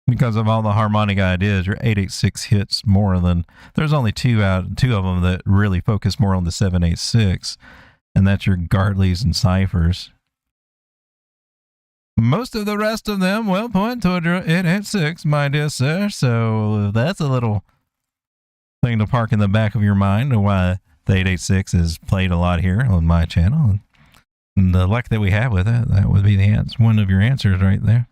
Because of all the harmonic ideas, your 886 hits more than, there's only two of them that really focus more on the 786, and that's your Gartleys and Ciphers. Most of the rest of them will point toward your 886, my dear sir, so that's a little thing to park in the back of your mind, of why the 886 is played a lot here on my channel, and the luck that we have with it, that would be the answer, one of your answers right there.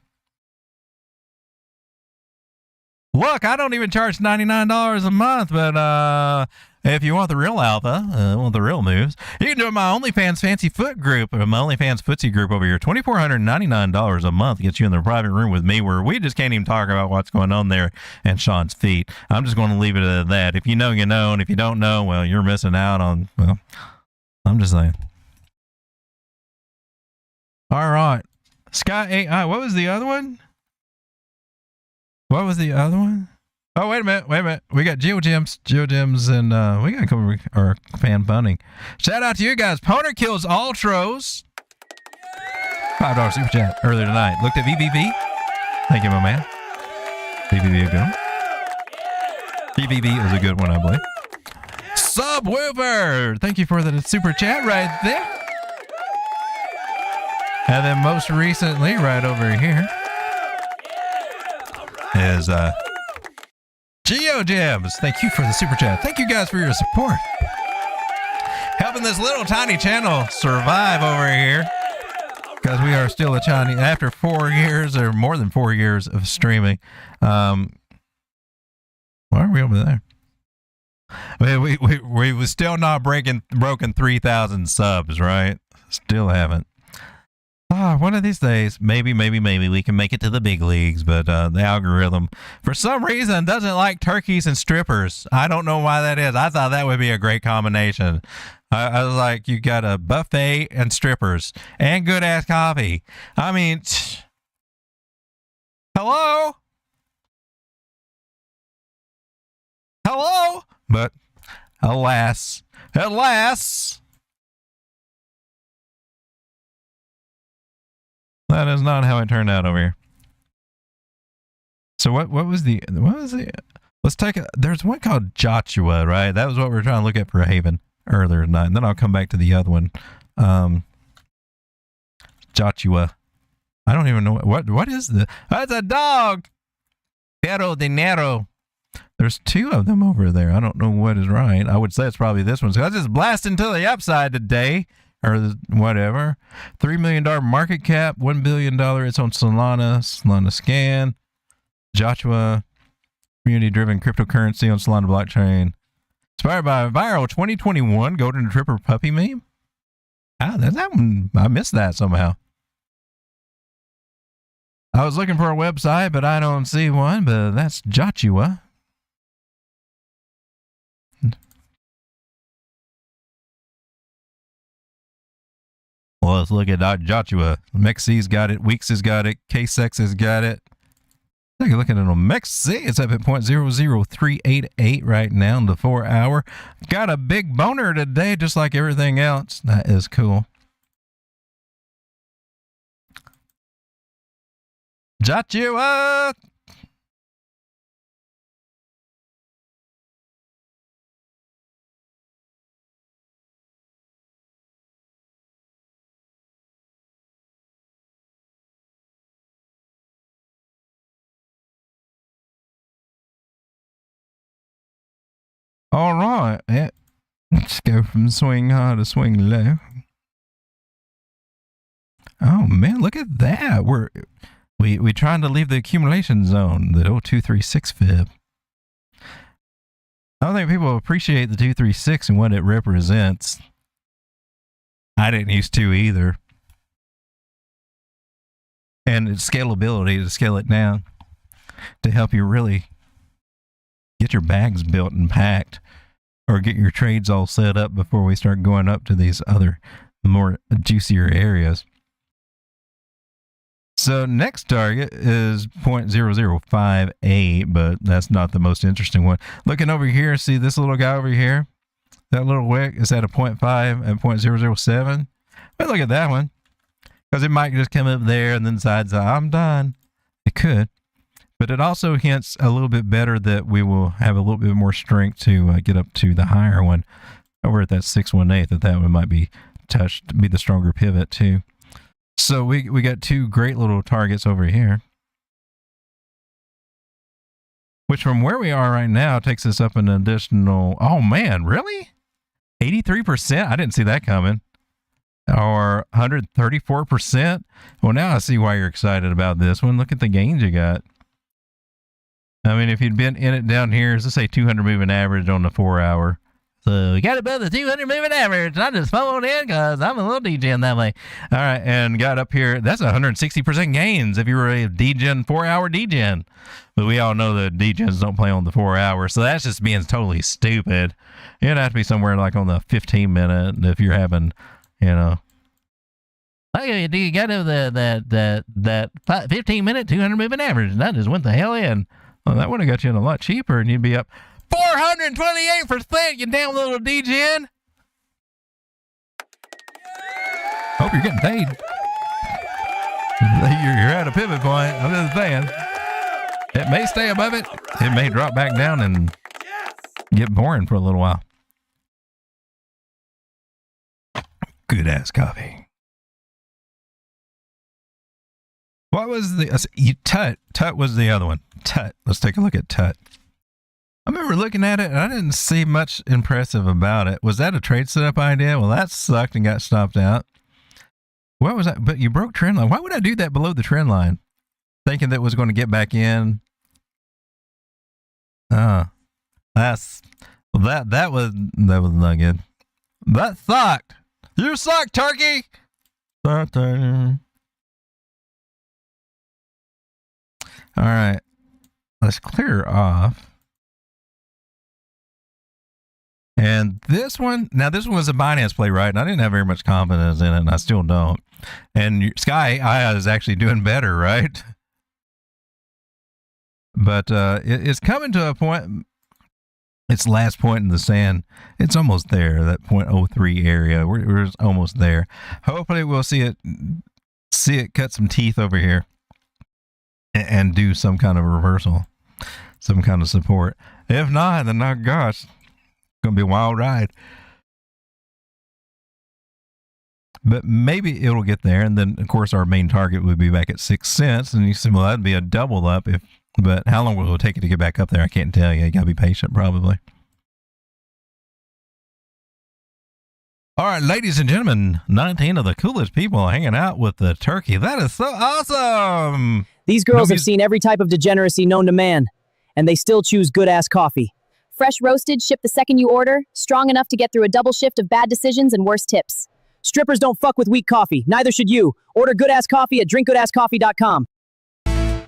Look, I don't even charge $99 a month, but if you want the real alpha, want the real moves, you can join my OnlyFans Fancy Foot group, or my OnlyFans Footsie group over here. $2,499 a month gets you in the private room with me, where we just can't even talk about what's going on there and Sean's feet. I'm just going to leave it at that. If you know, you know, and if you don't know, well, you're missing out on, well, I'm just saying. All right. Sky AI, what was the other one? What was the other one? Oh, wait a minute. We got GeoGems, and we got to cover our fan funding. Shout out to you guys. Poner Kills Ultros. $5 super chat earlier tonight. Looked at VVV. Thank you, my man. VVV a good one. VVV is a good one, I believe. Subwoofer. Thank you for the super chat right there. And then most recently, right over here, is GeoGems. Thank you for the super chat. Thank you guys for your support. Helping this little tiny channel survive over here. Because we are still a tiny, after 4 years or more than 4 years of streaming. Why are we over there? We was still not broken 3,000 subs, right? Still haven't. One of these days, maybe we can make it to the big leagues, but the algorithm, for some reason, doesn't like turkeys and strippers. I don't know why that is. I thought that would be a great combination. I was like, you got a buffet and strippers and good-ass coffee. I mean, hello? Hello? But, alas, that is not how it turned out over here. So what was the, let's take a, there's one called Joshua, right? That was what we were trying to look at for a Haven earlier tonight. And then I'll come back to the other one. Joshua. I don't even know what is the, that's a dog. Pero dinero. There's two of them over there. I don't know what is right. I would say it's probably this one. So I was just blasting to the upside today. Or whatever. $3 million market cap, $1 billion. It's on Solana Scan, Joshua, community-driven cryptocurrency on Solana blockchain. Inspired by a viral 2021 golden retriever puppy meme. That one, I missed that somehow. I was looking for a website, but I don't see one. But that's Joshua. Well, let's look at Joshua. Mexy's got it. Weeks has got it. KSEX has got it. Take a look at it on Mexy. It's up at 0.00388 right now in the 4 hour. Got a big boner today, just like everything else. That is cool. Joshua! All right. Let's go from swing high to swing low. Oh man, look at that. We trying to leave the accumulation zone, the 0236 fib. I don't think people appreciate the 236 and what it represents. I didn't used to either. And its scalability to scale it down to help you really get your bags built and packed, or get your trades all set up before we start going up to these other more juicier areas. So next target is 0.0058, but that's not the most interesting one. Looking over here, see this little guy over here? That little wick is at a 0.5 and 0.007. But look at that one. Because it might just come up there and then decide, I'm done. It could. But it also hints a little bit better that we will have a little bit more strength to get up to the higher one. Over at that 618, that one might be touched, be the stronger pivot too. So we got two great little targets over here, which from where we are right now takes us up an additional, oh man, really? 83%? I didn't see that coming. Or 134%? Well, now I see why you're excited about this one. Look at the gains you got. I mean, if you'd been in it down here, let's say 200 moving average on the 4 hour. So we got above the 200 moving average. I just followed in because I'm a little degen that way. All right, and got up here. That's 160% gains if you were a degen, 4 hour degen. But we all know that degens don't play on the 4 hour, so that's just being totally stupid. It'd have to be somewhere like on the 15 minute if you're having, you know. Okay, you got to that 15 minute 200 moving average, and that just went the hell in. Well, that would have got you in a lot cheaper, and you'd be up 428%, you damn little degen. Hope you're getting paid. You're at a pivot point. I'm just saying. It may stay above it. It may drop back down and get boring for a little while. Good ass coffee. What was the Tut was the other one. Tut. Let's take a look at Tut. I remember looking at it, and I didn't see much impressive about it. Was that a trade setup idea? Well, that sucked and got stopped out. What was that? But you broke trend line. Why would I do that below the trend line? Thinking that was going to get back in. That was not good. That sucked. You suck, turkey. All right. Let's clear off. And this one, now this one was a Binance play, right? And I didn't have very much confidence in it, and I still don't. And Sky is actually doing better, right? But it's coming to a point, its last point in the sand. It's almost there, that 0.03 area. We're almost there. Hopefully we'll see it cut some teeth over here and do some kind of reversal, some kind of support. If not, then oh gosh, gonna be a wild ride. But maybe it'll get there, and then of course our main target would be back at 6 cents, and you say, well, that'd be a double up. But how long will it take it to get back up there? I can't tell you. You gotta be patient, probably. All right, ladies and gentlemen, 19 of the coolest people hanging out with the turkey. That is so awesome. These girls have seen every type of degeneracy known to man, and they still choose good-ass coffee. Fresh roasted, shipped the second you order, strong enough to get through a double shift of bad decisions and worse tips. Strippers don't fuck with weak coffee. Neither should you. Order good-ass coffee at drinkgoodasscoffee.com.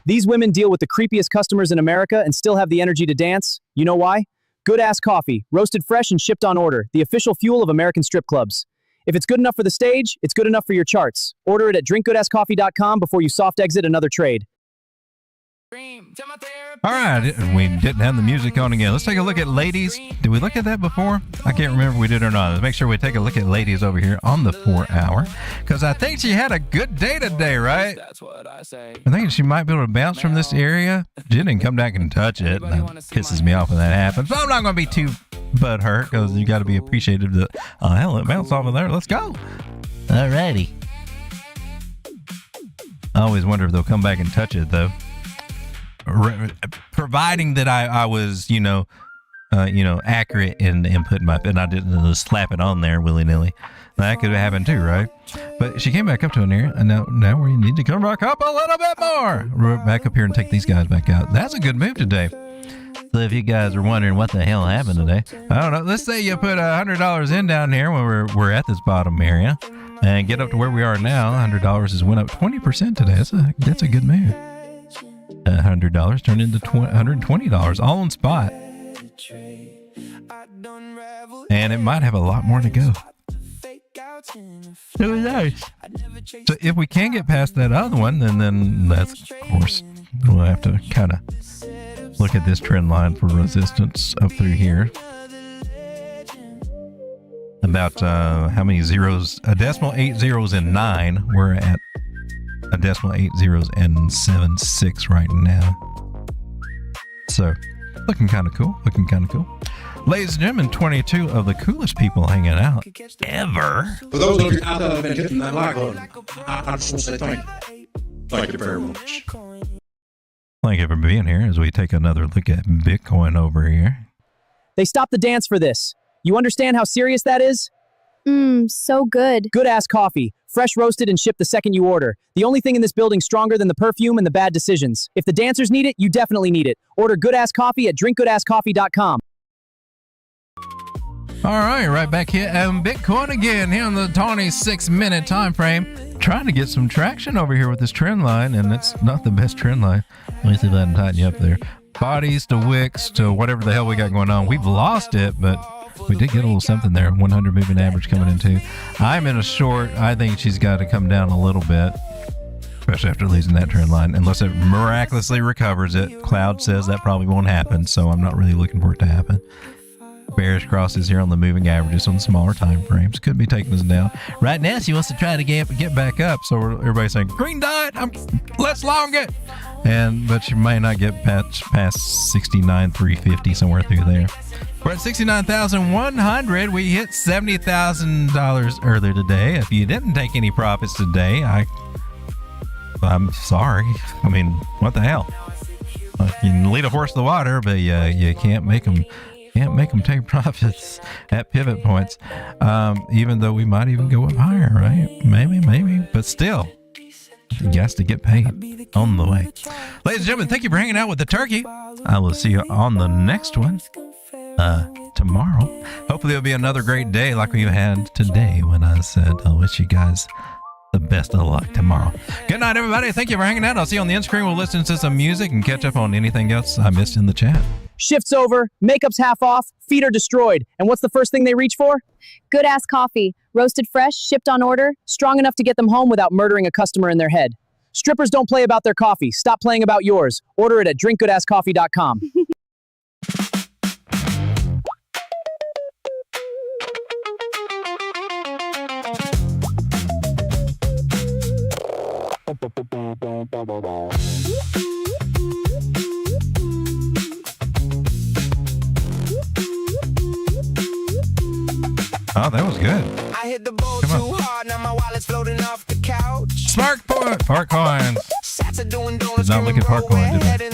These women deal with the creepiest customers in America and still have the energy to dance. You know why? Good-ass coffee, roasted fresh and shipped on order, the official fuel of American strip clubs. If it's good enough for the stage, it's good enough for your charts. Order it at drinkgoodasscoffee.com before you soft exit another trade. All right, we didn't have the music on again. Let's take a look at ladies. Did we look at that before? I can't remember if we did or not. Let's make sure we take a look at ladies over here on the 4 hour, because I think she had a good day today, right? I think she might be able to bounce from this area. She didn't come back and touch it. That pisses me off when that happens. So I'm not going to be too butthurt, because you got to be appreciative that, oh, hell, it bounced off of there. Let's go. All righty. I always wonder if they'll come back and touch it, though. Providing that I was, accurate in inputting my, and I didn't just slap it on there willy-nilly. That could have happened too, right? But she came back up to an area, and now we need to come back up a little bit more. We're back up here and take these guys back out. That's a good move today. So if you guys are wondering what the hell happened today, I don't know. Let's say you put $100 in down here when we're at this bottom area, and get up to where we are now. $100 has went up 20% today. That's a good move. $100 turned into $120, all on spot. And it might have a lot more to go. It was nice. So if we can get past that other one, then that's, of course, we'll have to kind of look at this trend line for resistance up through here. About how many zeros? A decimal 8 zeros and 9. We're at a decimal 8 zeros and 7/6 right now. So looking kind of cool. Ladies and gentlemen, 22 of the coolest people hanging out ever. For those of you out there that have been hitting that like button, I just want to say thank you. Thank you very much. Thank you for being here as we take another look at Bitcoin over here. They stopped the dance for this. You understand how serious that is? So good. Good-ass coffee. Fresh roasted and shipped the second you order. The only thing in this building stronger than the perfume and the bad decisions. If the dancers need it, you definitely need it. Order good-ass coffee at drinkgoodasscoffee.com. All right back here on Bitcoin again here on the 26-minute time frame. Trying to get some traction over here with this trend line, and it's not the best trend line. Let me see if I can tighten you up there. Bodies to wicks to whatever the hell we got going on. We've lost it, but we did get a little something there. 100 moving average coming in too. I'm in a short. I think she's got to come down a little bit, especially after losing that trend line, unless it miraculously recovers it. Cloud says that probably won't happen, so I'm not really looking for it to happen. Bearish crosses here on the moving averages on the smaller time frames could be taking us down. Right now, she wants to try to get back up. So everybody's saying, green dot, let's long it. But she may not get past 69,350, somewhere through there. We're at 69,100. We hit $70,000 earlier today. If you didn't take any profits today, I'm sorry. I mean, what the hell? You can lead a horse to the water, but you can't make them take profits at pivot points, even though we might even go up higher, right? Maybe, but still, you got to get paid on the way. Ladies and gentlemen, thank you for hanging out with the turkey. I will see you on the next one tomorrow. Hopefully it'll be another great day like we had today when I said I'll wish you guys the best of luck tomorrow. Good night, everybody. Thank you for hanging out. I'll see you on the end screen. We'll listen to some music and catch up on anything else I missed in the chat. Shift's over, makeup's half off, feet are destroyed. And what's the first thing they reach for? Good-ass coffee. Roasted fresh, shipped on order, strong enough to get them home without murdering a customer in their head. Strippers don't play about their coffee. Stop playing about yours. Order it at drinkgoodasscoffee.com. Oh, that was good. I hit the bowl too hard, now my wallet's floating off the couch. Smart point. Parkcoin. Did not look at Parkcoin, did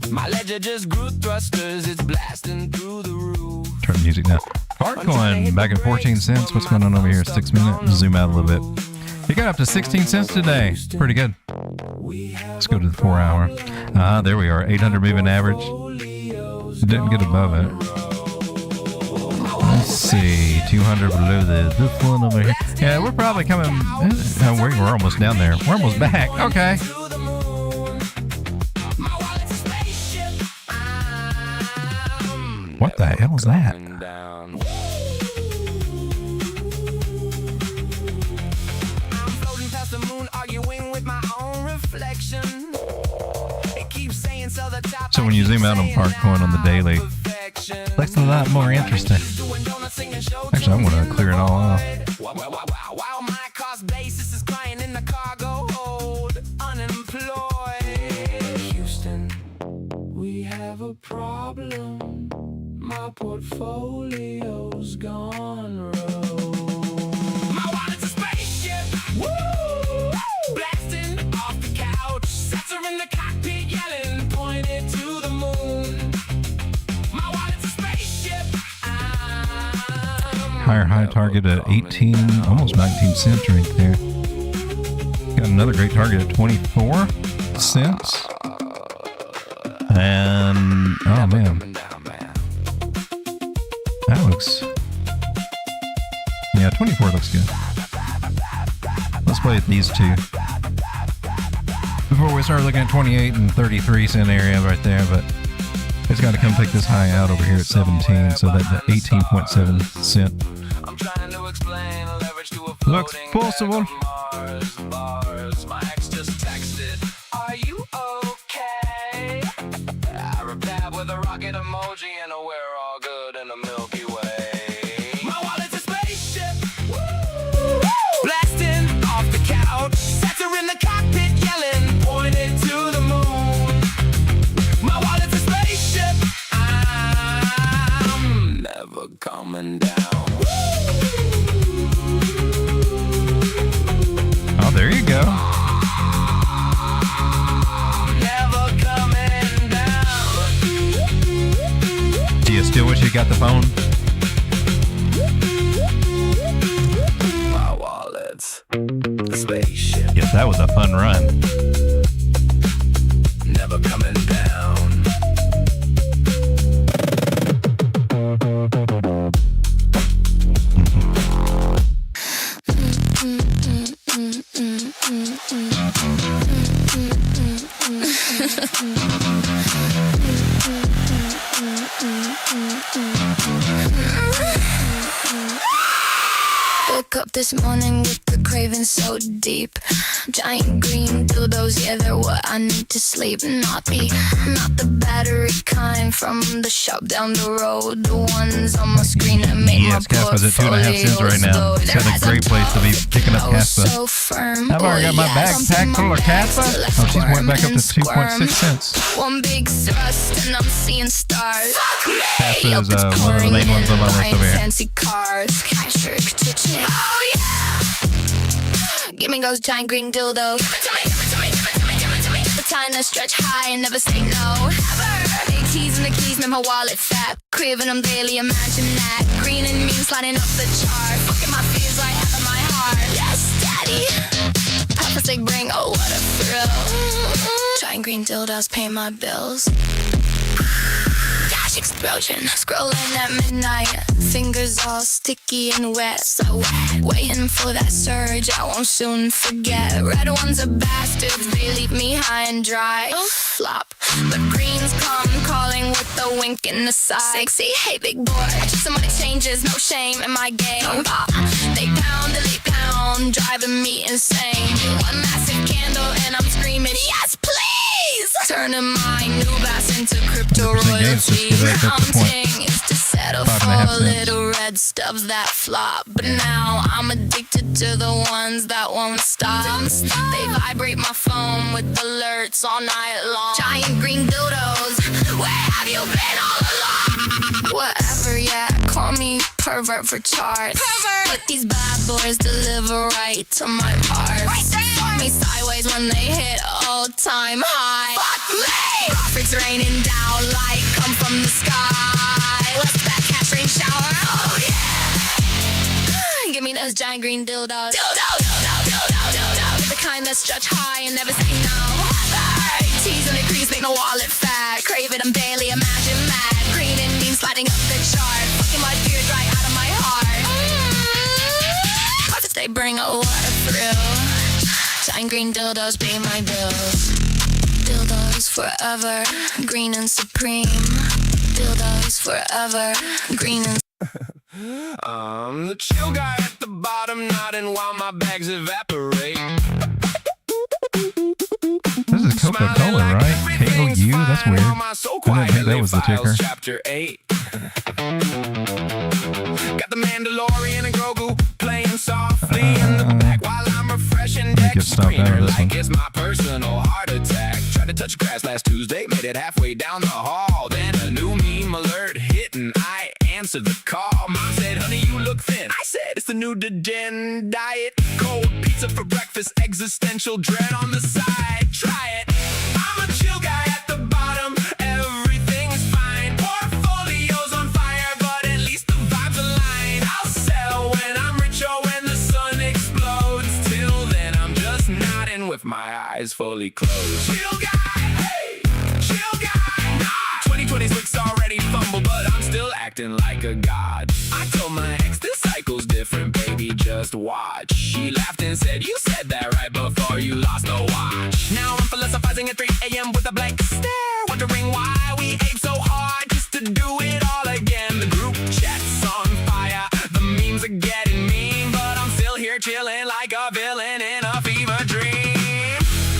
we? My ledger just grew thrusters, it's blasting through the roof. Turn the music down. Parkcoin back at 14 cents. What's going on over here? 6 minutes. Zoom out a little bit. It got up to 16 cents today. Pretty good. Let's go to the 4 hour. There we are. 800 moving average. Didn't get above it. Let's see. 200 below this one over here. Yeah, we're probably coming. We're almost down there. We're almost back. Okay. What the hell is that? So when you zoom out on Parkcoin on the daily, looks a lot more interesting. Actually, I want to clear it all off. While my cost basis is crying in the cargo hold, unemployed. Houston, we have a problem. My portfolio's gone rogue. My wallet's a spaceship. Woo! Blasting off the couch. Sets are in the cockpit yelling, pointed to the moon. higher high target at 18, almost 19 cents right there. Got another great target at 24 cents. And, oh man. That looks, yeah, 24 looks good. Let's play at these two before we start looking at 28 and 33 cent area right there, but it's got to come take this high out over here at 17, so that 18.7 cent looks possible. My ex just texted, "Are you okay?" I replied with a rocket emoji and a "we're all good" in the Milky Way. My wallet's a spaceship, blasting off the couch. Tether in the cockpit yelling, pointed to the moon. My wallet's a spaceship, I'm never coming down. Oh, there you go. Never coming down. Do you still wish you got the phone? My wallet's a spaceship, Yes, that was a fun run. never coming down. Woke up this morning with the craving so deep. Giant green dildos, yeah, they're what I need to sleep. Not the battery kind from the shop down the road. The ones on my screen that make Yes, my Caspa's at 2.5 cents right now. It's got a great place to be picking up Caspa. I've already got my backpack full of Caspa. Oh, she's went back up to 2.6 cents. One big thrust and I'm seeing stars. Caspa is one of the main ones on my list over here. Fancy cars, cash to chick. Oh yeah! Give me those giant green dildos. The time to stretch high and never say no. Big keys and the keys make my wallet fat. Craving them daily, imagine that. Green and mean sliding up the chart. Fucking my fears right out of my heart. Yes, daddy. Papa say bring, oh what a thrill. Giant green dildos pay my bills. Cash explosion, scrolling at midnight. Fingers all sticky and wet, so wet. Waiting for that surge, I won't soon forget. Red ones are bastards, they leave me high and dry. Flop, but greens come calling with a wink in the side. Sexy, hey big boy, just some money changes, no shame in my game. They pound, driving me insane. One massive candle and I'm screaming, yes please! Turning my new bass into crypto royalty. Counting is to settle for little red stubs that flop. But now I'm addicted to the ones that won't stop. They vibrate my phone with alerts all night long. Giant green dildos, where have you been all along? Whatever, yeah, call me pervert for charts. But these bad boys deliver right to my heart. Fuck me sideways when they hit all-time high. Fuck me! Profits raining down like come from the sky. Let's that cash rain shower, oh yeah! Give me those giant green dildos. The kind that stretch high and never say no. Tease and increase, make my wallet fat. Crave it, I'm daily, imagine mad. Green and mean sliding up the chart. Fucking my fears right out of my heart. Profits they bring, oh what a thrill. Giant green dildos pay my bills. Dildos forever, green and supreme. Dildos forever, green and I'm the chill guy at the bottom, nodding while my bags evaporate. This is Coca-Cola, right? K-O-U? That's weird. I didn't think that was the ticker. Chapter 8. Got the Mandalorian and Grogu playing softly in the back while I'm refreshing deck screener like it's my personal heart attack. Tried to touch grass last Tuesday, made it halfway down the hall. Then a new meme alert hit and I answered the call. Mom said, honey, you look thin. I said, it's the new Degen diet. Cold pizza for breakfast, existential dread on the side. Try it. I'm a chill guy at the bottom. Everything's fine. Portfolio's on fire, but at least the vibes align. I'll sell eyes fully closed. Chill guy, hey, chill guy. Nah, 2026 already fumbled, but I'm still acting like a god. I told my ex this cycle's different, baby, just watch. She laughed and said, you said that right before you lost the watch. Now I'm philosophizing at 3 a.m. with a blank stare, wondering why we aim so hard just to do it all again. The group chat's on fire, the memes are getting mean, but I'm still here chilling like a villain in a fever dream.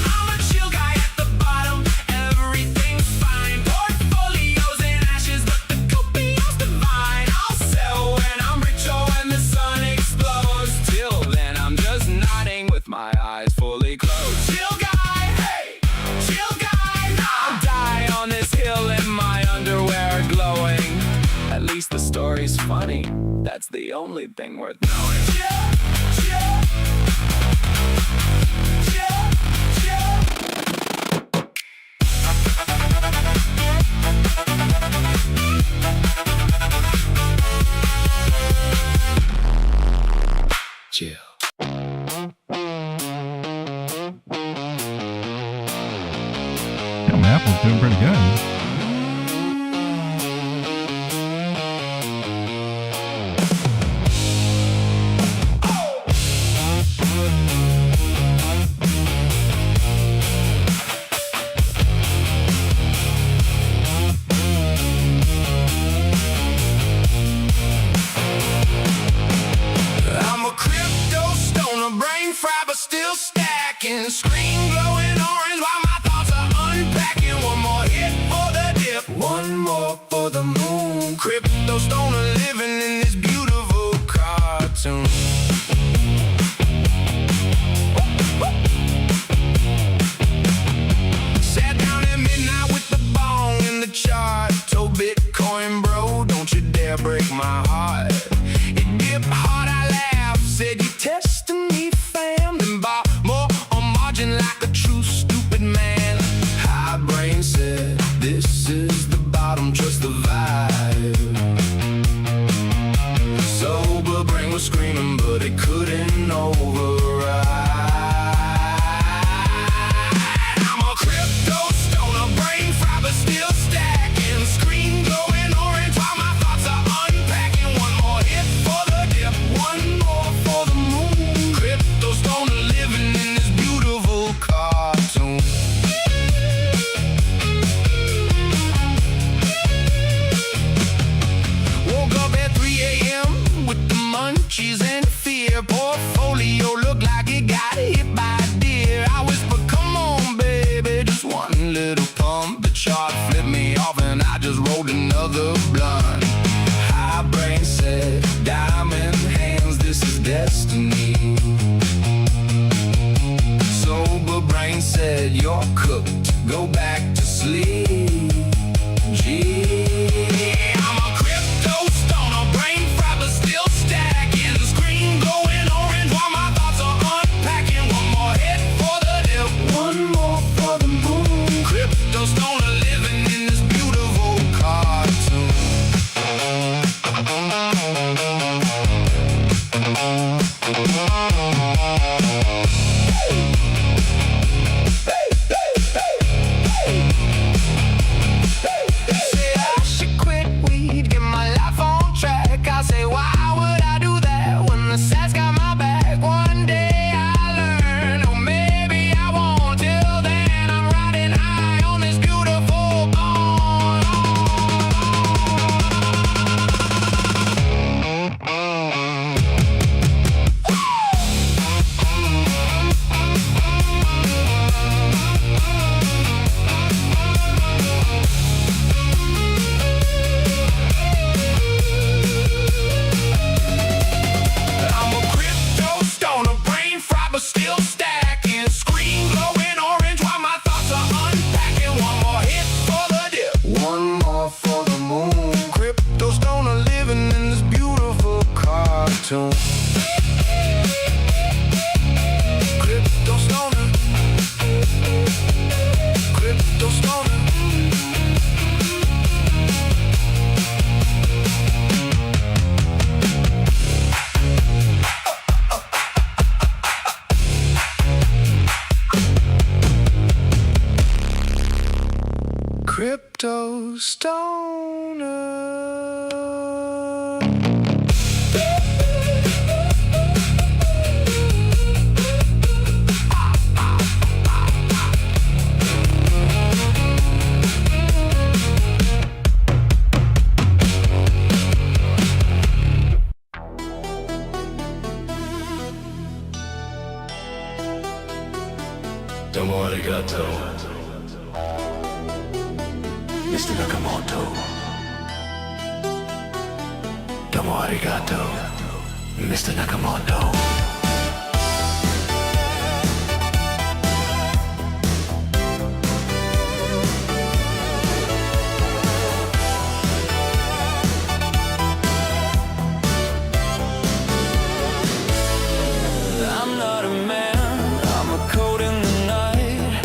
I'm a chill guy at the bottom, everything's fine. Portfolios in ashes, but the copio's divine. I'll sell when I'm rich or when the sun explodes. Till then I'm just nodding with my eyes fully closed. Chill guy, hey, chill guy. I'll die on this hill in my underwear glowing. At least the story's funny, that's the only thing worth knowing. Chill, chill, chill, chill. Damn, Apple's doing pretty good. I'm a crypto stoner, brain fried but still stacking. Screen glowing orange while my thoughts are unpacking. One more hit for the dip, one more for the moon. Crypto stoner living in this beautiful cartoon. Sat down at midnight with the bong in the chart. Told Bitcoin bro, don't you dare break my heart. It dipped hard, I laughed, said you testing me fam. Then bought more on margin like a true stupid man. High brain said, this is the bottom, trust the vibe. Sober brain was screaming, but it couldn't override. I'm a crypto stoner, brain fried but still stacking. Screen glowing orange while my thoughts are unpacking. One more hit for the dip, one more for the moon. Crypto stoner living in this beautiful cartoon. Woke up at 3 a.m. with the munchies and fear. Portfolio looked like it got hit by a deer. I whispered, come on, baby, just one little pump. The chart flipped me off and I just rolled another blunt. High brain said, diamond hands, this is destiny. Sober brain said, you're cooked, go back to sleep. Gee, I'm a crypto stoner, brain fried but still stacking. Screen glowing orange while my thoughts are unpacking. One more hit for the dip, one more for the moon. Crypto stoner living in this beautiful cartoon. crypto stoner. Domo arigato, Mr. Nakamoto. Domo arigato, Mr. Nakamoto. I'm not a man, I'm a code in the night.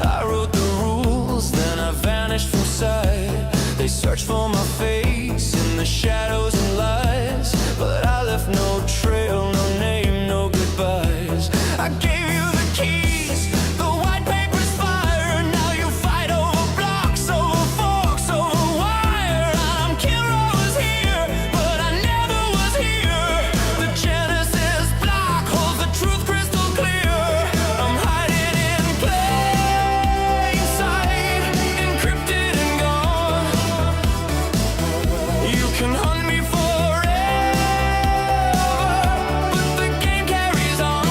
I wrote the rules, then I vanished from sight. They searched for my face in the shadows and lies, but I left no trail, no name, no goodbyes. I gave you the keys, the white paper's fire. Now you fight over blocks, over forks, over wire. I'm killer, I was here, but I never was here. The Genesis block holds the truth crystal clear. I'm hiding in plain sight, encrypted and gone. You can hunt me forever, but the game carries on.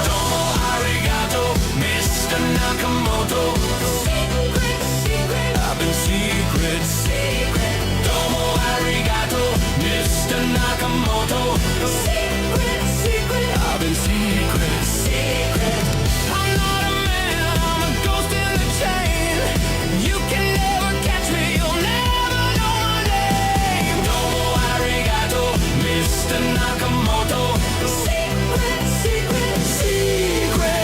Domo arigato, Mr. Nakamoto. Secret, secret, I've been secret, secret. Domo arigato, Mr. Nakamoto. Secret, secret, I've been secret, secret. I'm not a man, I'm a ghost in the chain. You can never catch me, you'll never know my name. Domo arigato, Mr. Nakamoto. Secret, secret, secret.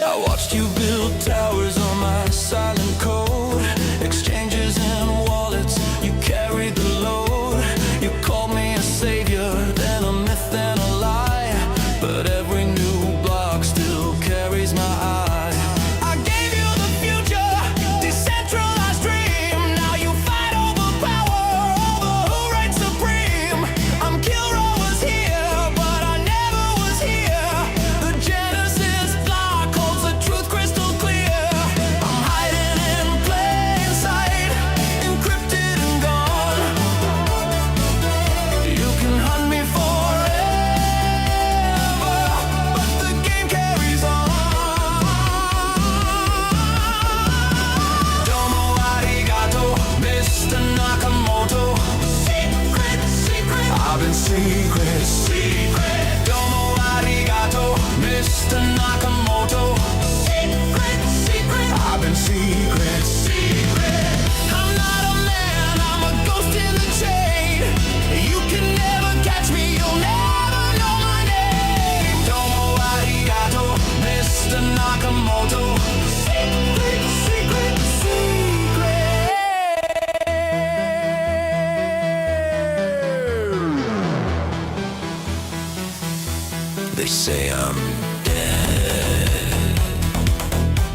I watched you build towers on my silent code. Exchanges and wallets, you carried the load. You called me a savior, then a myth, then a lie. But every new block still carries my eye. I gave you the future, decentralized dream. Now you fight over power, over who reigns supreme. I'm killer, I was here, but I never was here. The Genesis block holds the truth crystal clear. I'm hiding in plain sight, encrypted and gone. You can hunt me forever, but the game carries on. Domo arigato, Mr. Nakamoto. Secret, secret, I've been secret, secret. Domo arigato, Mr. Nakamoto. Secret, secret, I've been secret, secret. I'm not a man, I'm a ghost in the chain. You can never catch me, you'll never know my name. Domo arigato, Mr. Nakamoto. Secret, secret, secret. They say I'm dead.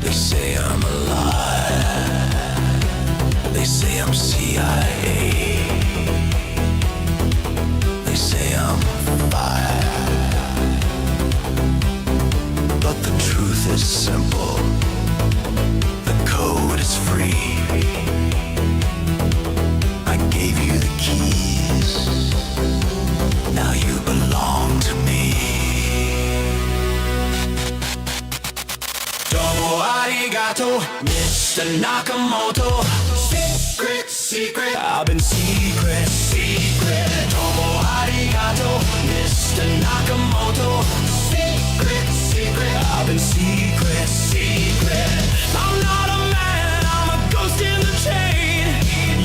They say I'm alive. They say I'm CIA. They say I'm fire. But the truth is simple. The code is free. I gave you the keys. Now you belong to me. Domo arigato, Mr. Nakamoto. Secret, secret, I've been secret, secret. Domo arigato, Mr. Nakamoto. Secret, secret, I've been secret, secret. I'm not a man, I'm a ghost in the chain.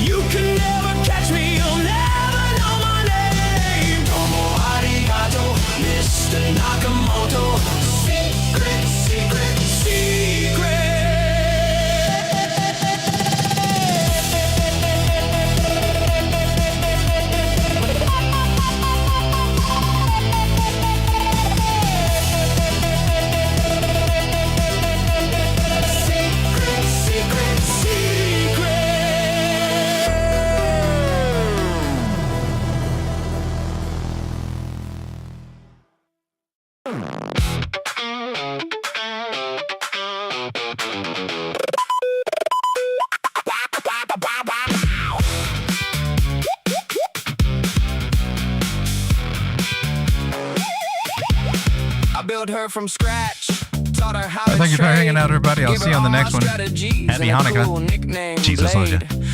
You can never catch me, you'll never know my name. Domo arigato, Mr. Nakamoto. Secret, secret, secret. I built her from scratch. Taught her how Thank you for hanging out, everybody. I'll see you on the next one. Happy Hanukkah. Jesus loves you.